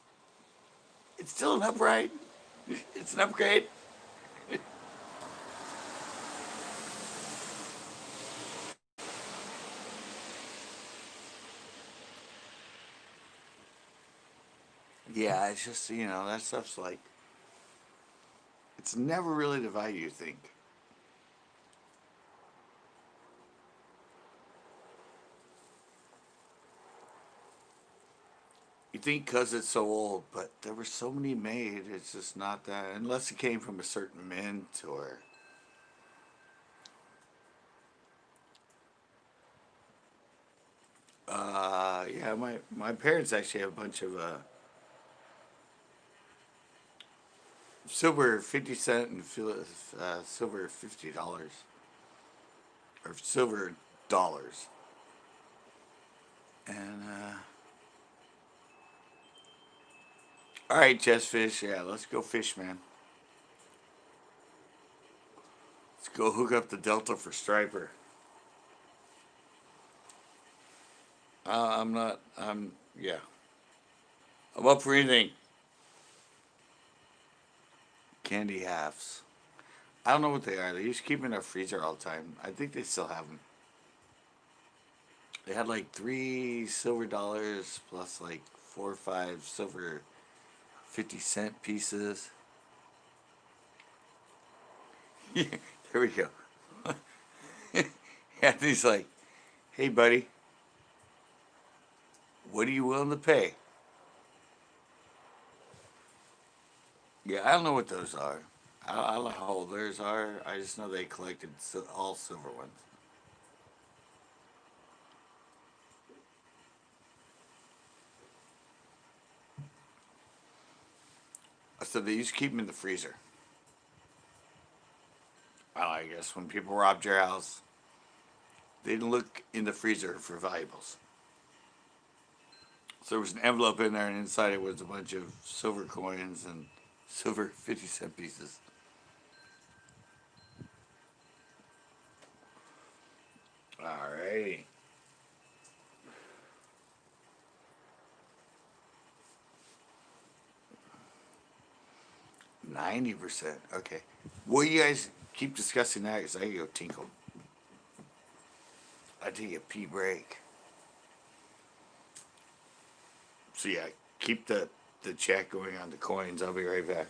it's still an upright. It's an upgrade. Yeah, it's just, that stuff's like, it's never really the value you think. You think because it's so old, but there were so many made, it's just not that, unless it came from a certain mint or. Yeah, my parents actually have a bunch of silver 50 cent and silver $50 or silver dollars. And all right, Jess Fish, yeah, let's go fish, man. Let's go hook up the Delta for striper. I'm not. Yeah. I'm up for anything. Candy halves. I don't know what they are. They used to keep them in our freezer all the time. I think they still have them. They had like $3 silver plus like 4 or 5 silver 50 cent pieces. Yeah, there we go. Anthony's like, hey, buddy, what are you willing to pay? Yeah, I don't know what those are. I don't know how old theirs are. I just know they collected all silver ones. So they used to keep them in the freezer. Well, I guess when people robbed your house, they didn't look in the freezer for valuables. So there was an envelope in there, and inside it was a bunch of silver coins and silver 50-cent pieces. Alrighty. 90%. Okay. Will you guys keep discussing that? Because I gotta go tinkle. I take a pee break. So yeah, keep the chat going on the coins. I'll be right back.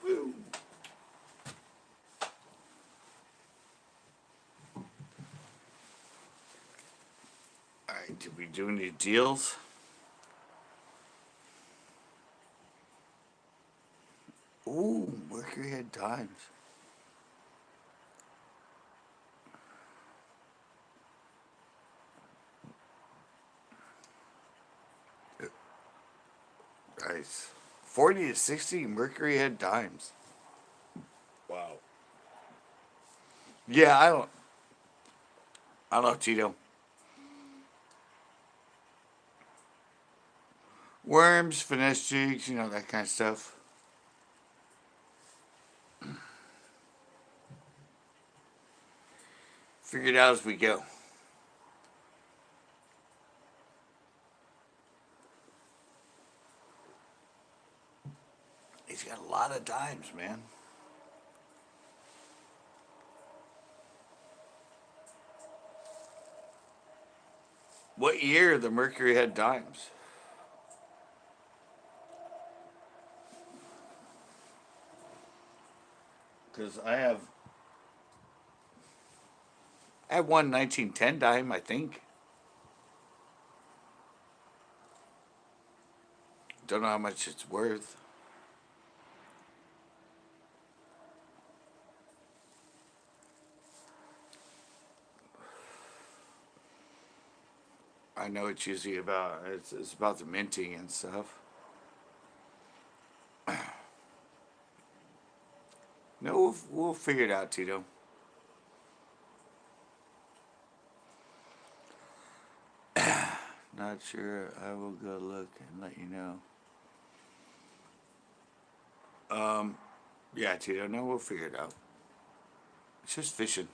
Woo. Alright, did we do any deals? Ooh, Mercury had dimes. Nice. 40 to 60, Mercury had dimes. Wow. Yeah, I don't know, Tito. Worms, finesse jigs, that kind of stuff. Figure it out as we go. He's got a lot of dimes, man. What year the Mercury had dimes? Because I have one 1910 dime, I think. Don't know how much it's worth. I know it's usually about it's about the minting and stuff. No, we'll figure it out, Tito. Not sure. I will go look and let you know. Yeah, Tito. No, we'll figure it out. It's just fishing.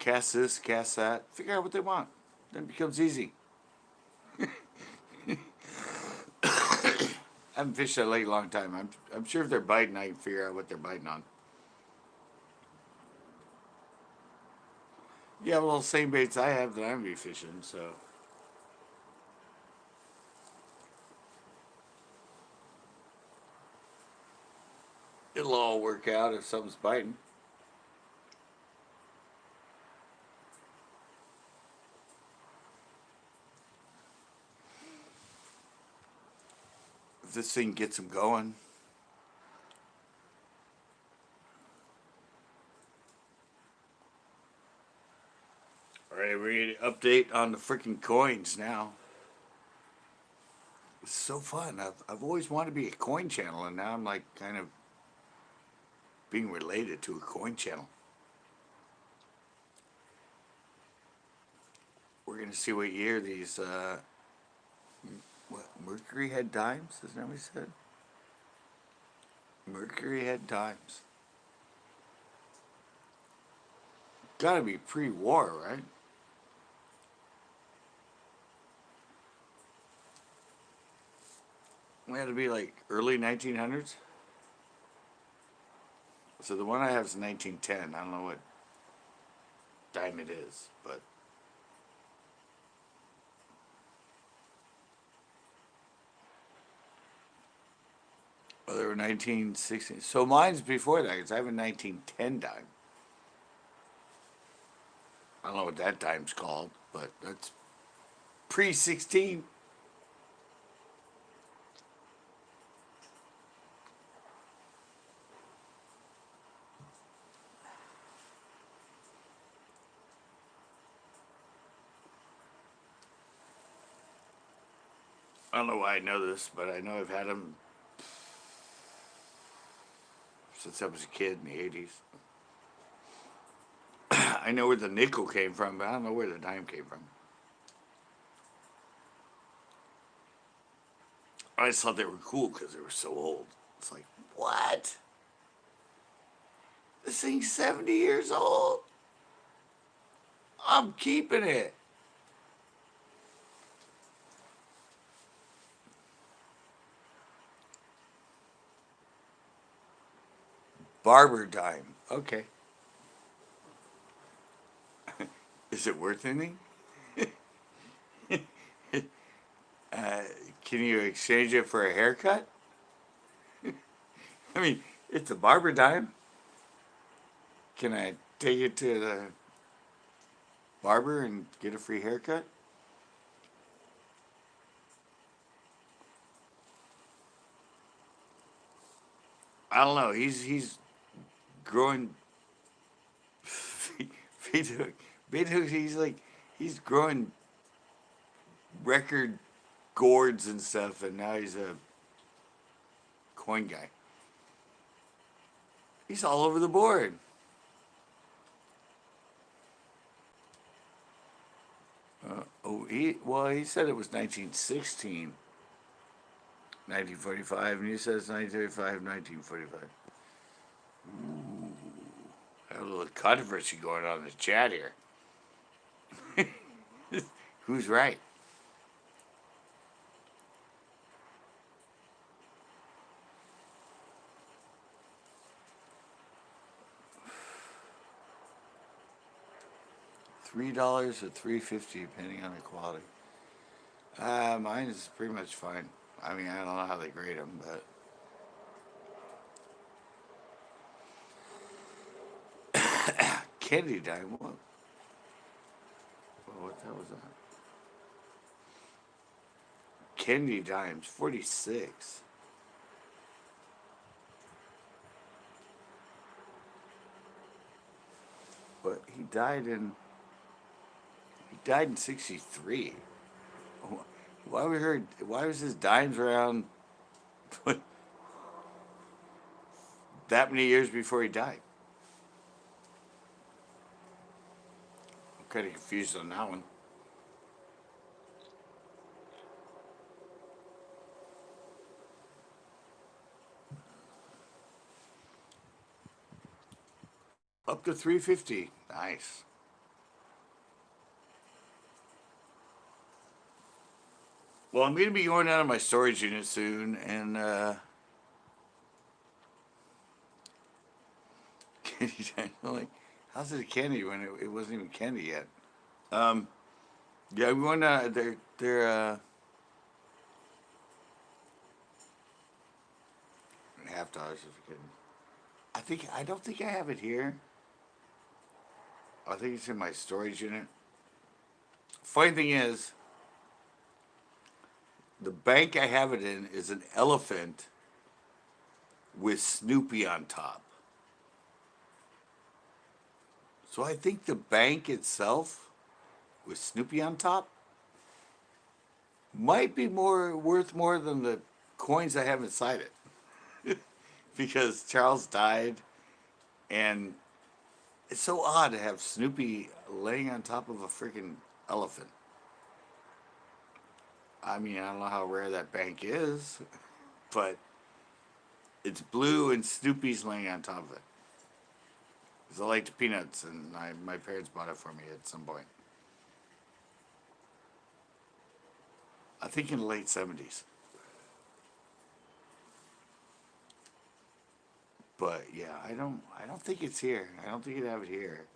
Cast this, cast that. Figure out what they want. Then it becomes easy. I haven't fished that lake a long time. I'm sure if they're biting, I can figure out what they're biting on. Yeah, well, same baits I have that I'm be fishing, so. It'll all work out if something's biting. If this thing gets them going. All right, we're going to update on the freaking coins now. so fun. I've always wanted to be a coin channel, and now I'm like kind of being related to a coin channel. We're gonna see what year these what Mercury had dimes. Isn't that what he said? Mercury had dimes. Gotta be pre-war, right? We had to be like early 1900s. So the one I have is 1910. I don't know what dime it is, but oh, they were 1960. So mine's before that because I have a 1910 dime. I don't know what that dime's called, but that's pre-16. I don't know why I know this, but I know I've had them since I was a kid in the 80s. I know where the nickel came from, but I don't know where the dime came from. I just thought they were cool because they were so old. It's like, what? This thing's 70 years old? I'm keeping it. Barber dime. Okay. Is it worth anything? Uh, can you exchange it for a haircut? I mean, it's a barber dime. Can I take it to the barber and get a free haircut? I don't know. He's growing. Beethoven, he's growing record gourds and stuff, and now he's a coin guy. He's all over the board. He said it was 1916, 1945, and he says 1935, 1945. Ooh, have a little controversy going on in the chat here. Who's right? $3 or $3.50 depending on the quality. Mine is pretty much fine. I mean, I don't know how they grade them, but candy dime. What the hell was that? Candy dimes, 46. But he died in 63. Why was his dimes around that many years before he died? I'm kind of confused on that one. Up to 350. Nice. Well, I'm going to be going out of my storage unit soon, and candy dime. I'm like, how's it a candy when it wasn't even candy yet? Um, yeah, we went. They're $50 if you can. I don't think I have it here. I think it's in my storage unit. Funny thing is, the bank I have it in is an elephant with Snoopy on top. So I think the bank itself with Snoopy on top might be more worth more than the coins I have inside it. Because Charles died, and it's so odd to have Snoopy laying on top of a freaking elephant. I mean, I don't know how rare that bank is, but it's blue and Snoopy's laying on top of it. 'Cause I like the peanuts, and my parents bought it for me at some point. I think in the late 70s. But yeah, I don't think it's here. I don't think you'd have it here.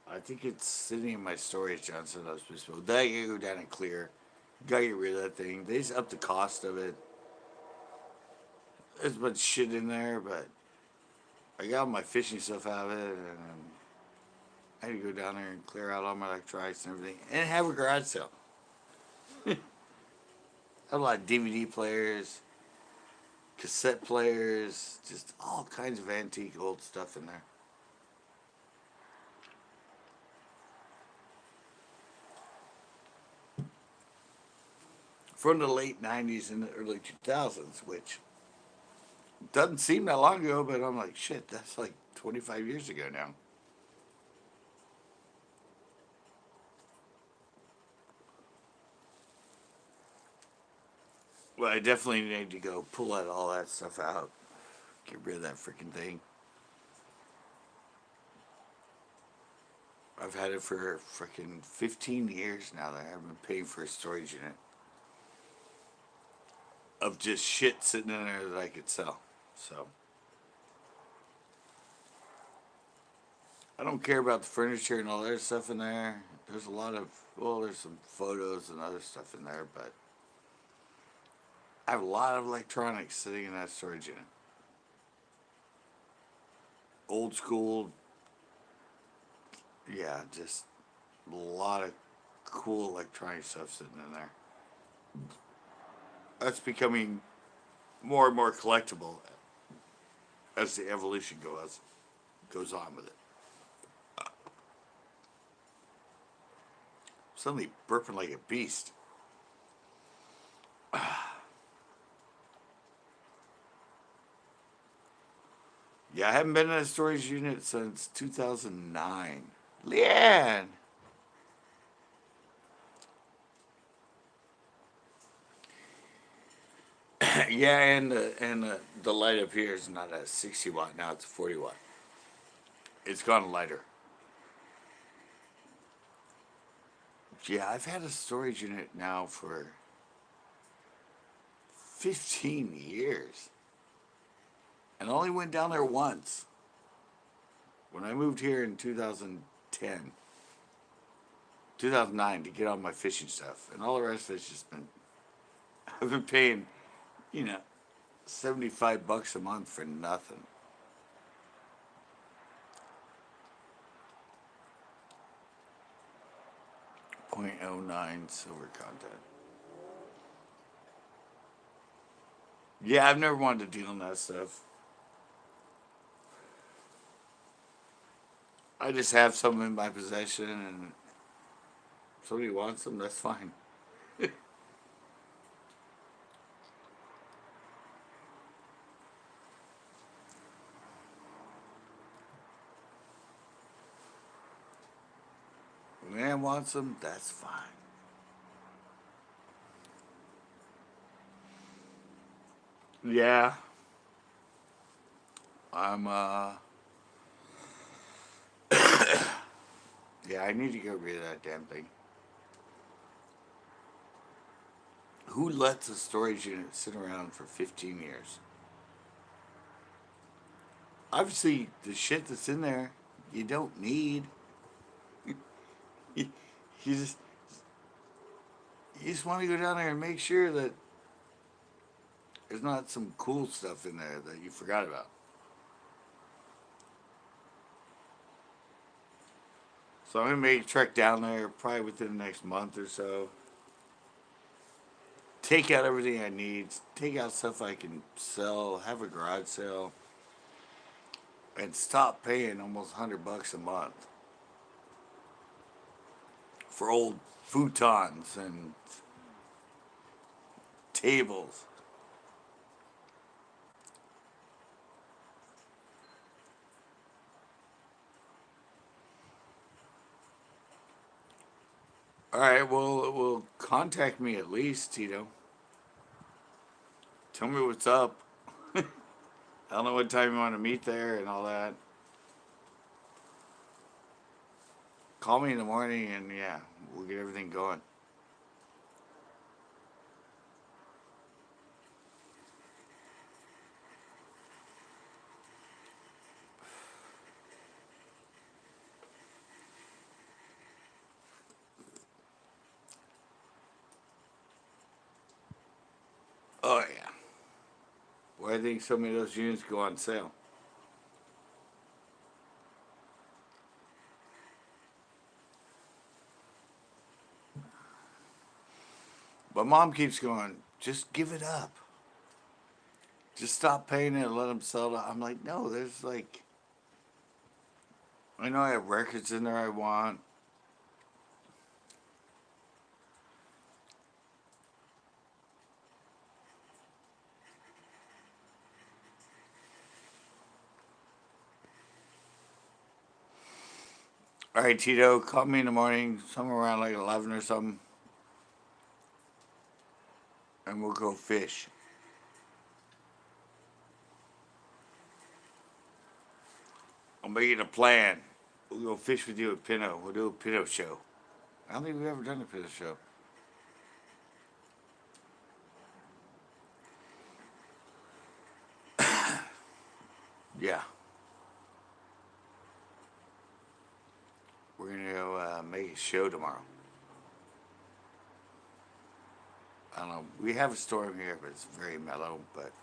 I think it's sitting in my storage, Johnson. I was supposed to. Then I gotta go down and clear. Gotta get rid of that thing. They just up the cost of it. There's a bunch of shit in there, but I got my fishing stuff out of it, and I had to go down there and clear out all my electronics and everything, and have a garage sale. Have a lot of DVD players, cassette players, just all kinds of antique old stuff in there. From the late 90s and the early 2000s, which doesn't seem that long ago, but I'm like, shit, that's like 25 years ago now. Well, I definitely need to go pull all that stuff out, get rid of that freaking thing. I've had it for freaking 15 years now that I haven't been paying for a storage unit of just shit sitting in there that I could sell. So I don't care about the furniture and all that stuff in there. There's a lot of, well, there's some photos and other stuff in there, but I have a lot of electronics sitting in that storage unit. Old school, yeah, just a lot of cool electronic stuff sitting in there. That's becoming more and more collectible as the evolution goes on with it. Suddenly burping like a beast. Yeah, I haven't been in a storage unit since 2009. Leanne! Yeah, and the light up here is not a 60 watt now; it's a 40 watt. It's gone lighter. Yeah, I've had a storage unit now for 15 years, and I only went down there once when I moved here in 2010, 2009 to get all my fishing stuff, and all the rest of it's just been. I've been paying, you know, $75 a month for nothing. 0.09 silver content. Yeah, I've never wanted to deal in that stuff. I just have some in my possession, and if somebody wants them, that's fine. If a man wants them, that's fine. Yeah, I'm yeah, I need to get rid of that damn thing. Who lets a storage unit sit around for 15 years? Obviously, the shit that's in there, you don't need. You, you just you just want to go down there and make sure that there's not some cool stuff in there that you forgot about. So I'm gonna make a trek down there probably within the next month or so. Take out everything I need. Take out stuff I can sell. Have a garage sale, and stop paying almost $100 a month for old futons and tables. All right, well, contact me at least, Tito. Tell me what's up. I don't know what time you want to meet there and all that. Call me in the morning and yeah, we'll get everything going. Oh yeah. Well, I think so many of those units go on sale. But mom keeps going, just give it up. Just stop paying it and let them sell it. I'm like, no, there's like, I know I have records in there I want. All right, Tito, call me in the morning, somewhere around like 11 or something, and we'll go fish. I'll make it a plan. We'll go fish with you at Pinot. We'll do a Pinot show. I don't think we've ever done a Pinot show. Yeah. We're going to go make a show tomorrow. I don't know. We have a storm here, but it's very mellow. But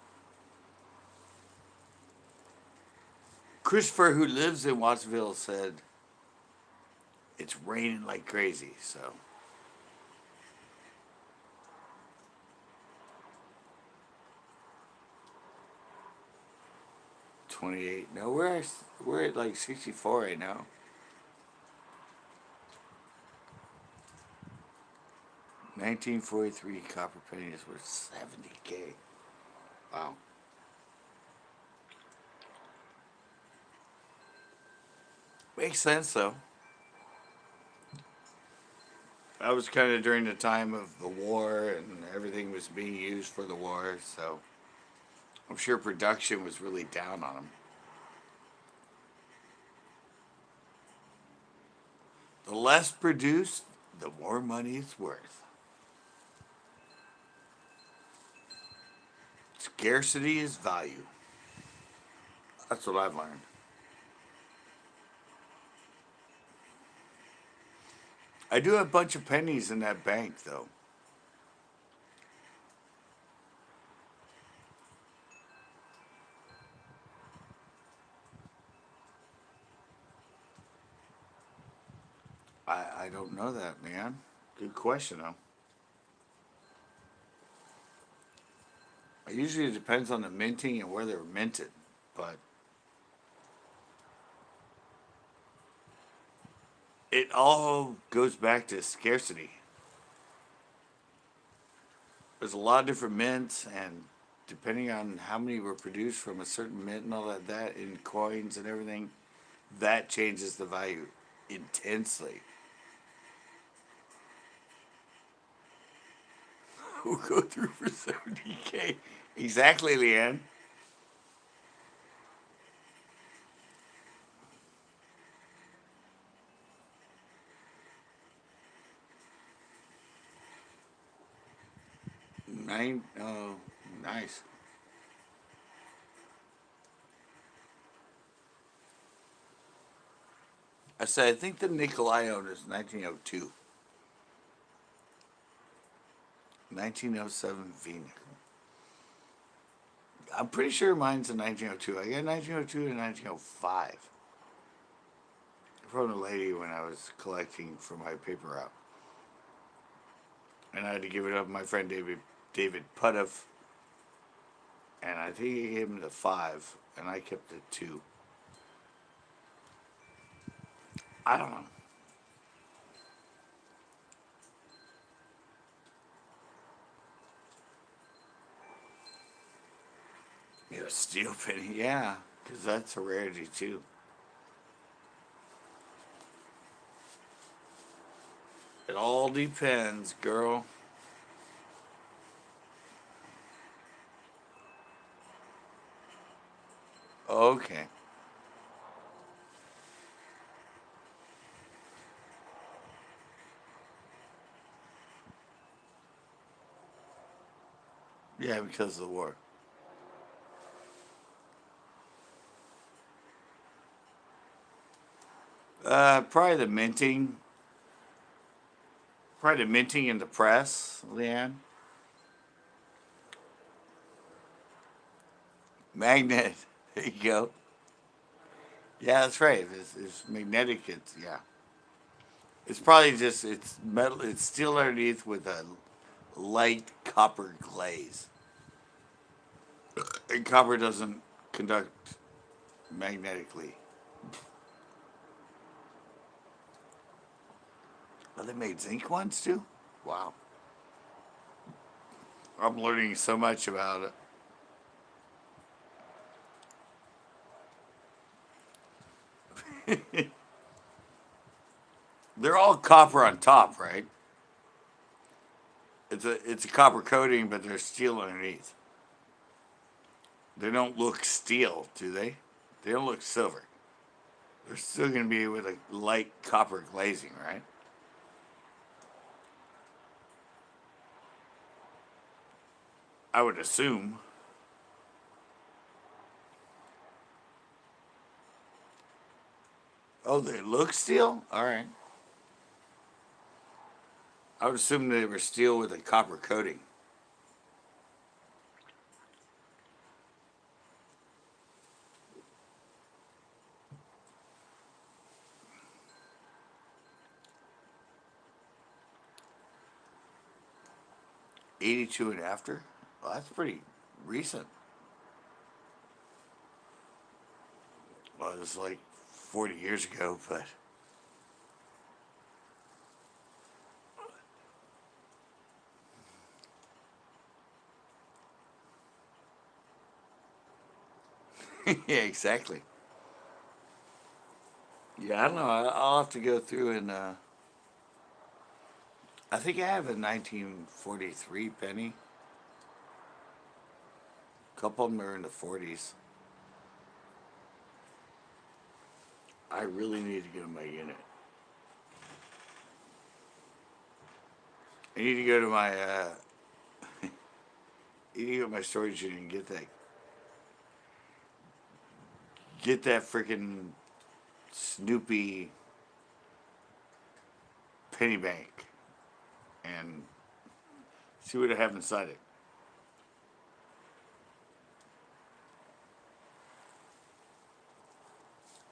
Christopher, who lives in Wattsville, said it's raining like crazy. So 28. No, we're at like 64 right now. 1943 copper pennies worth 70K. Wow. Makes sense though. That was kind of during the time of the war and everything was being used for the war, so I'm sure production was really down on them. The less produced, the more money it's worth. Scarcity is value. That's what I've learned. I do have a bunch of pennies in that bank, though. I don't know that, man. Good question, though. Usually it depends on the minting and where they're minted, but it all goes back to scarcity. There's a lot of different mints, and depending on how many were produced from a certain mint and all that in coins and everything, that changes the value intensely. We'll go through for 70K. Exactly, Leanne. Nine. Oh, nice. I said, I think the nickel I own is 1902. 1907 V nickel. I'm pretty sure mine's a 1902. I got 1902 and 1905 from a lady when I was collecting for my paper route. And I had to give it up to my friend David Puttiff. And I think he gave him the 5, and I kept the 2. I don't know. Yeah, steel penny, yeah, because that's a rarity too. It all depends, girl. Okay. Yeah, because of the war. Probably the minting. Probably the minting in the press, Leanne. Magnet. There you go. Yeah, that's right. It's magnetic. It's yeah. It's probably just it's metal. It's steel underneath with a light copper glaze. And copper doesn't conduct magnetically. Oh, they made zinc ones too. Wow, I'm learning so much about it. They're all copper on top, right? It's a copper coating, but they're steel underneath. They don't look steel, do they? They don't look silver. They're still going to be with a light copper glazing, right? I would assume. Oh, they look steel? All right. I would assume they were steel with a copper coating. 82 and after? Well, that's pretty recent. Well, it was like 40 years ago, but yeah, exactly. Yeah, I don't know. I'll have to go through and I think I have a 1943 penny. A couple of them are in the 40s. I really need to go to my unit. I need to go to my you need to go to my storage unit and get that freaking Snoopy penny bank and see what I have inside it.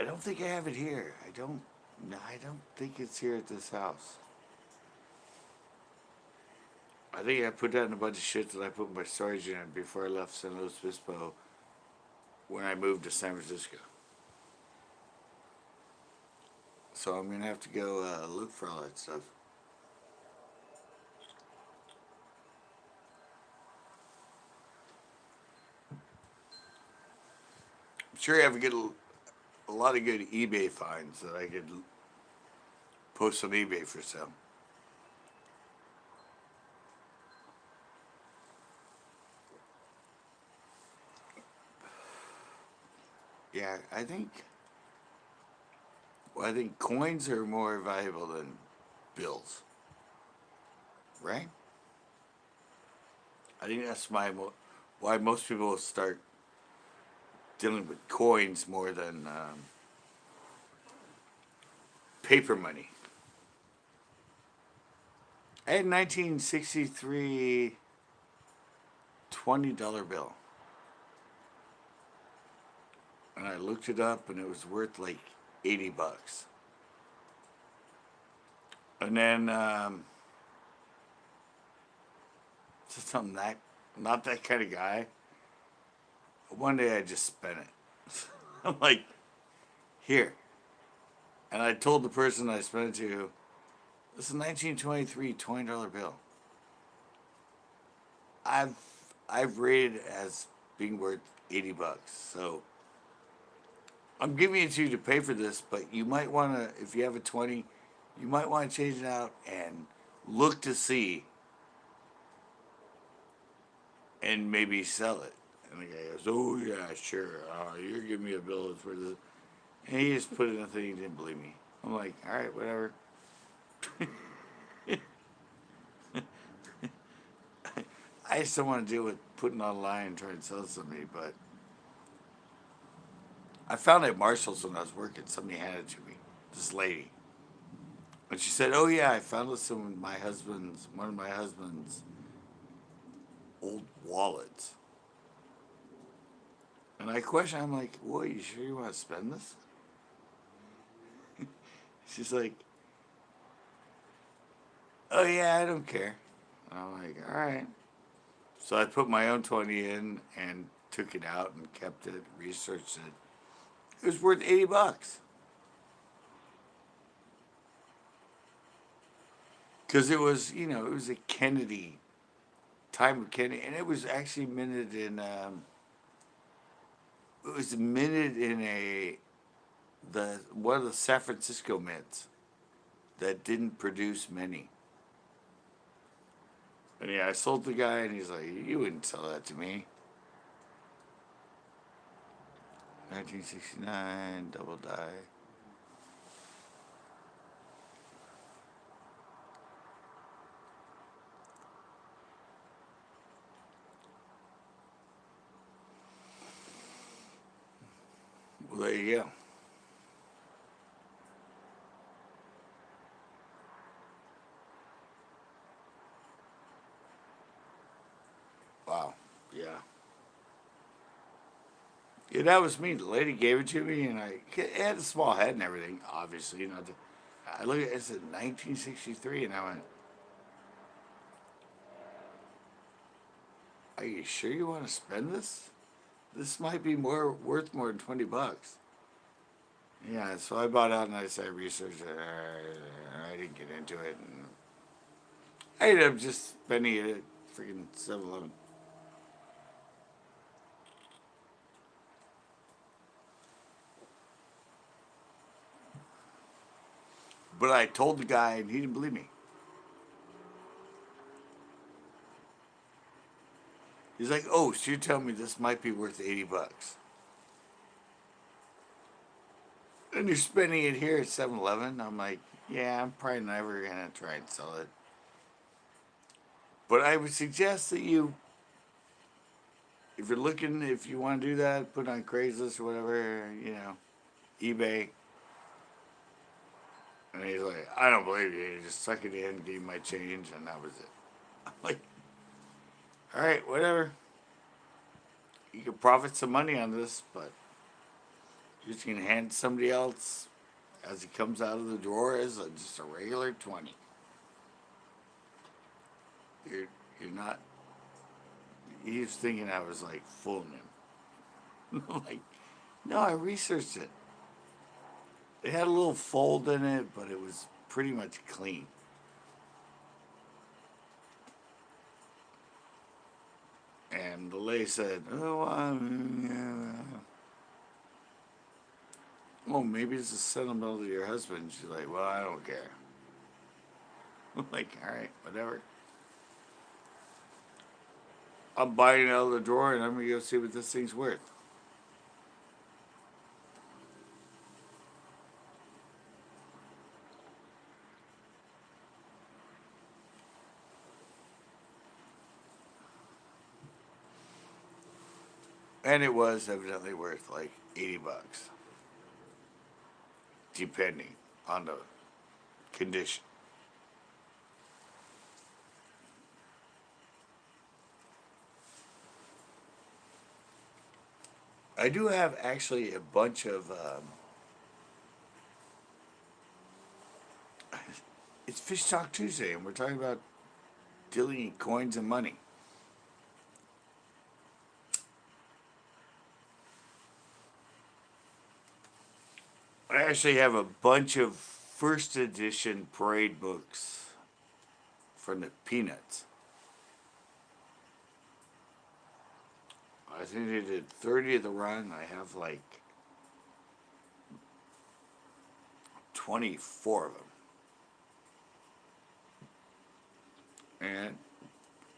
I don't think I have it here. I don't. No, I don't think it's here at this house. I think I put that in a bunch of shit that I put in my storage unit before I left San Luis Obispo when I moved to San Francisco. So I'm gonna have to go look for all that stuff. I'm sure I have a lot of good eBay finds that I could post on eBay for sale. Yeah, I think. Well, I think coins are more valuable than bills, right? I think that's why most people start dealing with coins more than paper money. I had a 1963 $20 bill, and I looked it up, and it was worth like $80. And then just something that not that kind of guy. One day I just spent it. I'm like, here, and I told the person I spent it to, this is a 1923 $20 bill. I've I've rated it as being worth $80. So I'm giving it to you to pay for this, but you might want to, if you have a 20, you might want to change it out and look to see and maybe sell it. And the guy goes, oh, yeah, sure. You're giving me a bill for this. And he just put it in the thing. He didn't believe me. I'm like, all right, whatever. I just don't want to deal with putting online and trying to sell somebody, but I found it at Marshall's when I was working. Somebody handed it to me, this lady. And she said, oh, yeah, I found this in one of my husband's old wallets. And I questioned, I'm like, well, you sure you want to spend this? She's like, oh, yeah, I don't care. And I'm like, all right. So I put my own 20 in and took it out and kept it, researched it. It was worth $80. Because it was, it was a Kennedy, time of Kennedy. And it was actually minted in, one of the San Francisco mints that didn't produce many. And yeah, I sold the guy, and he's like, you wouldn't sell that to me. 1969, double die. Well, there you go. Wow. Yeah. Yeah, that was me. The lady gave it to me, and it had a small head and everything, obviously. I look at it, it said 1963, and I went, are you sure you want to spend this? This might be worth more than $20. Yeah, so I bought out and I said I researched it. I didn't get into it, and I ended up just spending it at freaking 7-Eleven. But I told the guy, and he didn't believe me. He's like, "Oh, so you're telling me this might be worth $80?" And you're spending it here at 7-Eleven? I'm like, "Yeah, I'm probably never gonna try and sell it." But I would suggest that if you want to do that, put it on Craigslist or whatever, eBay. And he's like, "I don't believe you." He just suck it in, gave my change, and that was it. I'm like, "All right, whatever. You can profit some money on this, but you're just gonna hand it to somebody else as it comes out of the drawer as just a regular 20. You're not." He was thinking I was like fooling him. I'm like, no, I researched it. It had a little fold in it, but it was pretty much clean. And the lady said, "Oh, well, maybe it's a sentimental to your husband." She's like, "Well, I don't care." I'm like, all right, whatever. I'm buying it out of the drawer, and I'm gonna go see what this thing's worth. And it was evidently worth like $80, depending on the condition. I do have actually a bunch of. It's Fish Talk Tuesday, and we're talking about dealing in coins and money. I actually have a bunch of first edition parade books from the Peanuts. I think they did 30 of the run. I have like 24 of them. And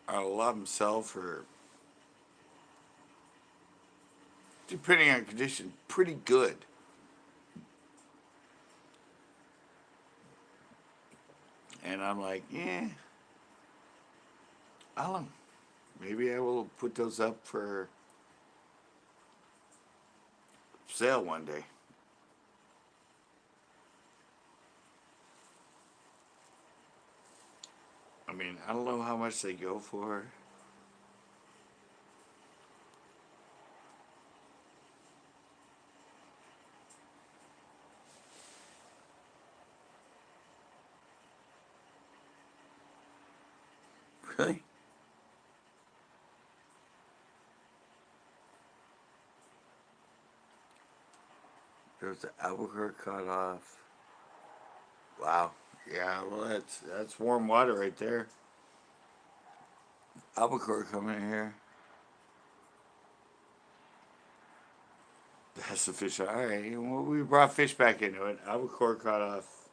a lot of them sell for, depending on condition, pretty good. And I'm like, yeah, I don't know. Maybe I will put those up for sale one day. I mean, I don't know how much they go for. Really? There's the albacore cut off. Wow. Yeah, well, that's warm water right there. Albacore coming in here. That's the fish. All right. Well, we brought fish back into it. Albacore cut off.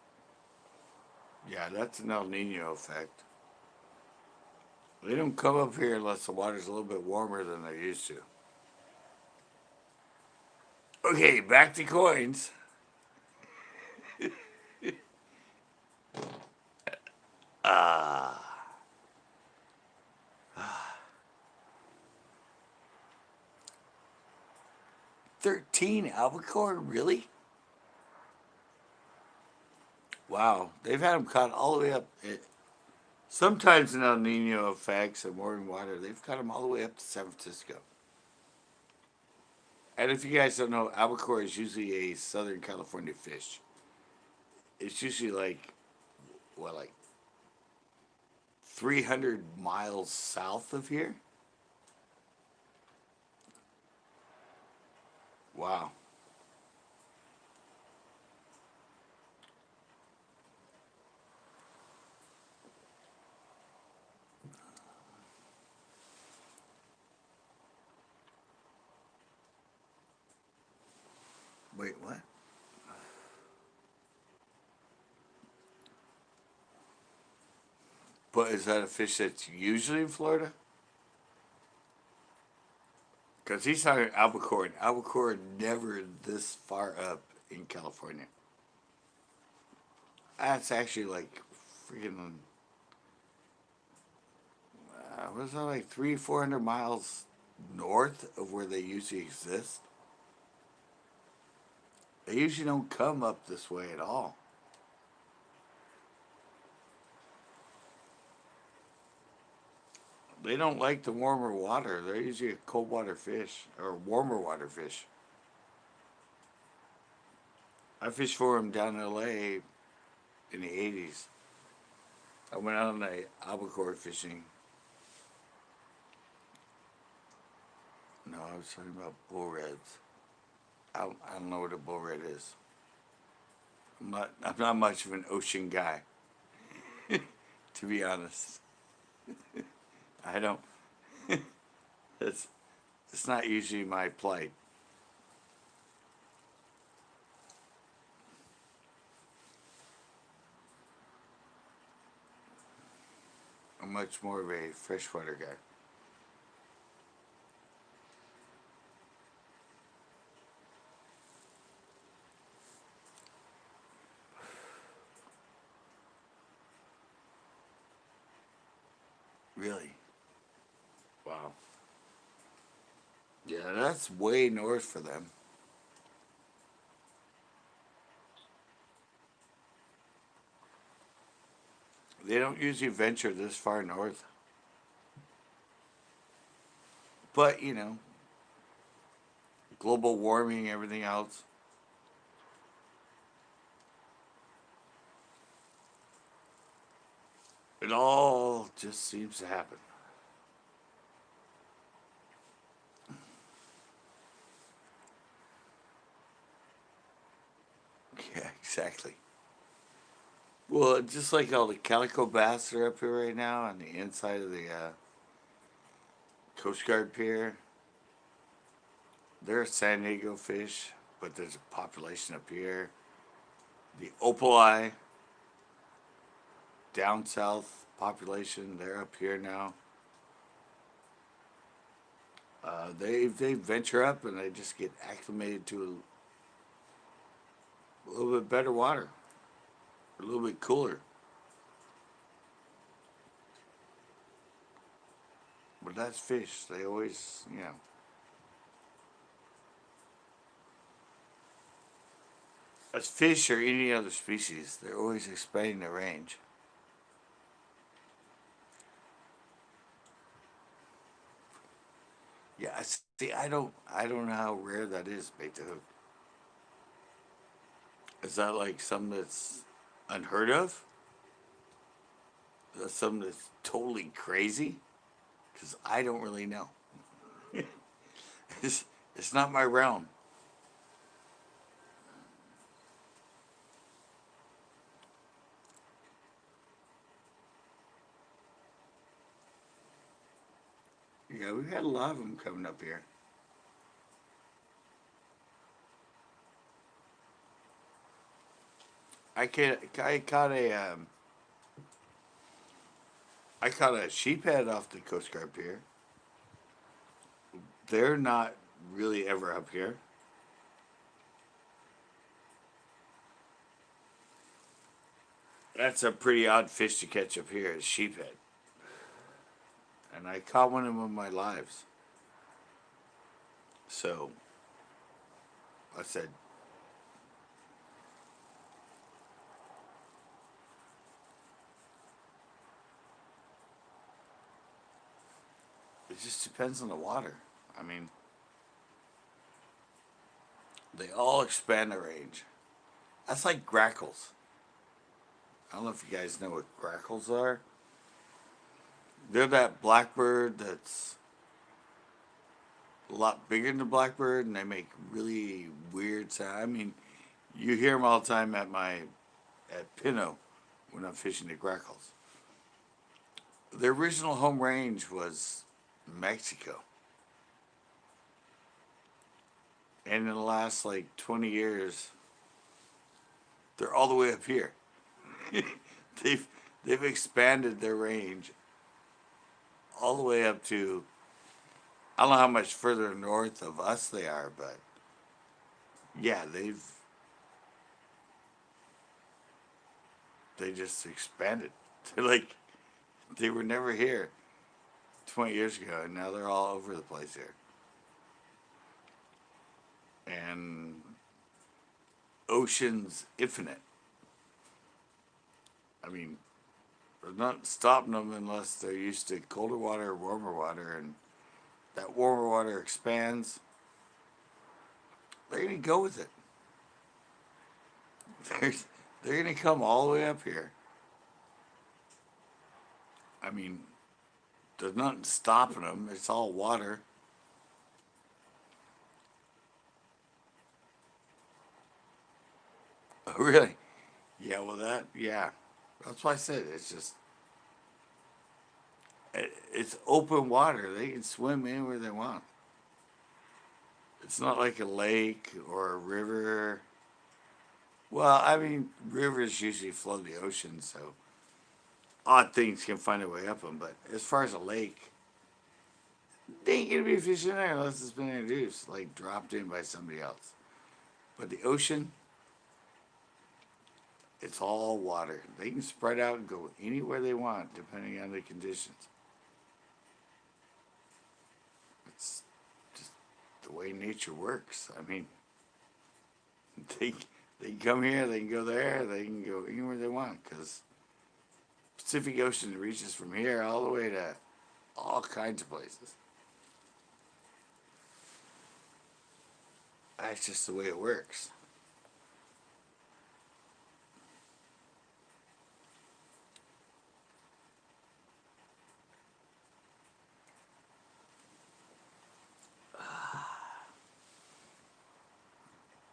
Yeah, that's an El Nino effect. They don't come up here unless the water's a little bit warmer than they're used to. Okay, back to coins. Ah. 13 albacore? Really? Wow. They've had them caught all the way up. Sometimes in El Nino effects and warm water, they've caught them all the way up to San Francisco. And if you guys don't know, albacore is usually a Southern California fish. It's usually like, what, like 300 miles south of here? Wow. Wait, what? But is that a fish that's usually in Florida? Because he's talking albacore, and albacore never this far up in California. That's actually like freaking, what is that, like 400 miles north of where they usually exist? They usually don't come up this way at all. They don't like the warmer water. They're usually a cold water fish or warmer water fish. I fished for them down in LA in the 80s. I went out on the albacore fishing. No, I was talking about bull reds. I don't know what a bull red is. I'm not much of an ocean guy, to be honest. I don't. it's it's not usually my plight. I'm much more of a freshwater guy. Really? Wow. Yeah, that's way north for them. They don't usually venture this far north. But, global warming, everything else. It all just seems to happen. Yeah, exactly. Well, just like all the calico bass are up here right now on the inside of the Coast Guard Pier. They're San Diego fish, but there's a population up here. The opali, down south population, they're up here now. They venture up and they just get acclimated to a little bit better water, a little bit cooler. But that's fish. They always, as fish or any other species, they're always expanding their range. Yeah, see, I don't know how rare that is, bait the hook. Is that like something that's unheard of? Is that something that's totally crazy? Because I don't really know. it's, it's not my realm. Yeah, we've had a lot of them coming up here. I caught a sheephead off the Coast Guard pier. They're not really ever up here. That's a pretty odd fish to catch up here, is sheephead. And I caught one of them in my lives. So I said, it just depends on the water. I mean, they all expand their range. That's like grackles. I don't know if you guys know what grackles are. They're that blackbird that's a lot bigger than the blackbird, and they make really weird sound. I mean, you hear them all the time at Pino when I'm fishing the grackles. Their original home range was Mexico, and in the last like 20 years, they're all the way up here. they've they've expanded their range all the way up to, I don't know how much further north of us they are, but yeah, they just expanded. They're like they were never here 20 years ago, and now they're all over the place here. And ocean's infinite. I mean, they're not stopping them unless they're used to colder water or warmer water, and that warmer water expands. They're gonna go with it. They're they're gonna come all the way up here. I mean, there's nothing stopping them. It's all water. Really? Yeah. Well, yeah. That's why I said it's just it's open water. They can swim anywhere they want. It's not like a lake or a river. Well, I mean, rivers usually flow the ocean, so odd things can find their way up them. But as far as a lake, they ain't gonna be fishing there unless it's been introduced, like dropped in by somebody else. But the ocean, it's all water. They can spread out and go anywhere they want, depending on the conditions. It's just the way nature works. I mean, they they can come here, they can go there, they can go anywhere they want because Pacific Ocean reaches from here all the way to all kinds of places. That's just the way it works.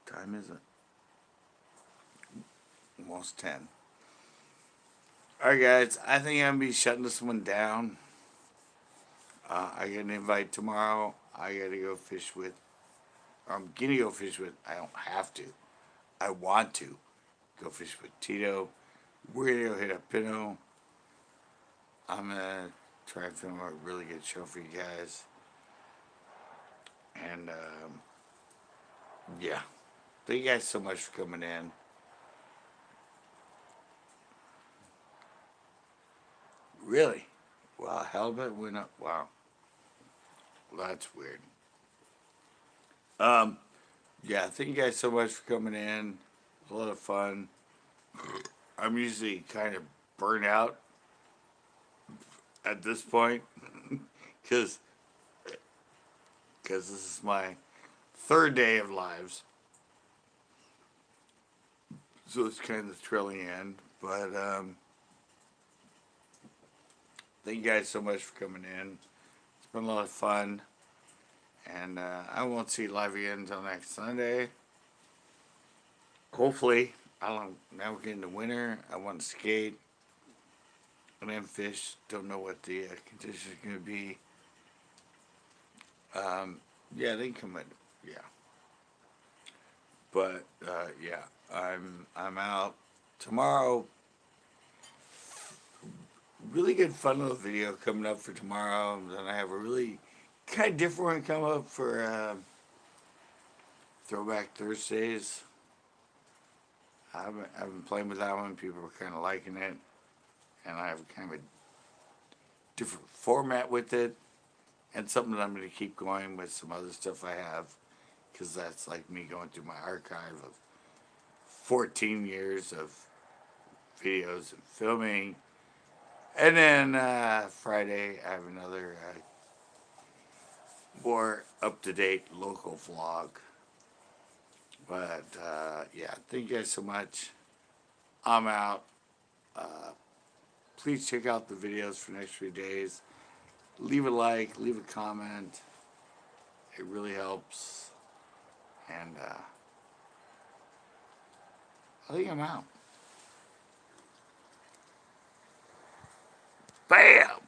Time is it? Almost 10. All right, guys. I think I'm gonna be shutting this one down. I get an invite tomorrow. I gotta go fish with I'm gonna go fish with. I don't have to. I want to go fish with Tito. We're gonna go hit up Pinot. I'm gonna try and film a really good show for you guys. And yeah, thank you guys so much for coming in. Really? Wow, halibut went up. Wow, well, that's weird. Um, yeah, thank you guys so much for coming in. It was a lot of fun. I'm usually kind of burnt out at this point because this is my third day of lives, so it's kind of the thrilling end. But thank you guys so much for coming in. It's been a lot of fun, and I won't see you live again until next Sunday. Hopefully, I don't. Now we're getting to winter. I want to skate. And then fish. Don't know what the conditions are going to be. Yeah, they can come in. Yeah, but yeah, I'm out tomorrow. Really good fun little video coming up for tomorrow. Then I have a really kind of different one come up for Throwback Thursdays. I've been playing with that one. People are kind of liking it, and I have kind of a different format with it, and something that I'm going to keep going with some other stuff I have, because that's like me going through my archive of 14 years of videos and filming. And then Friday, I have another more up-to-date local vlog. But yeah, thank you guys so much. I'm out. Please check out the videos for the next few days. Leave a like, leave a comment. It really helps. And I think I'm out. Bam!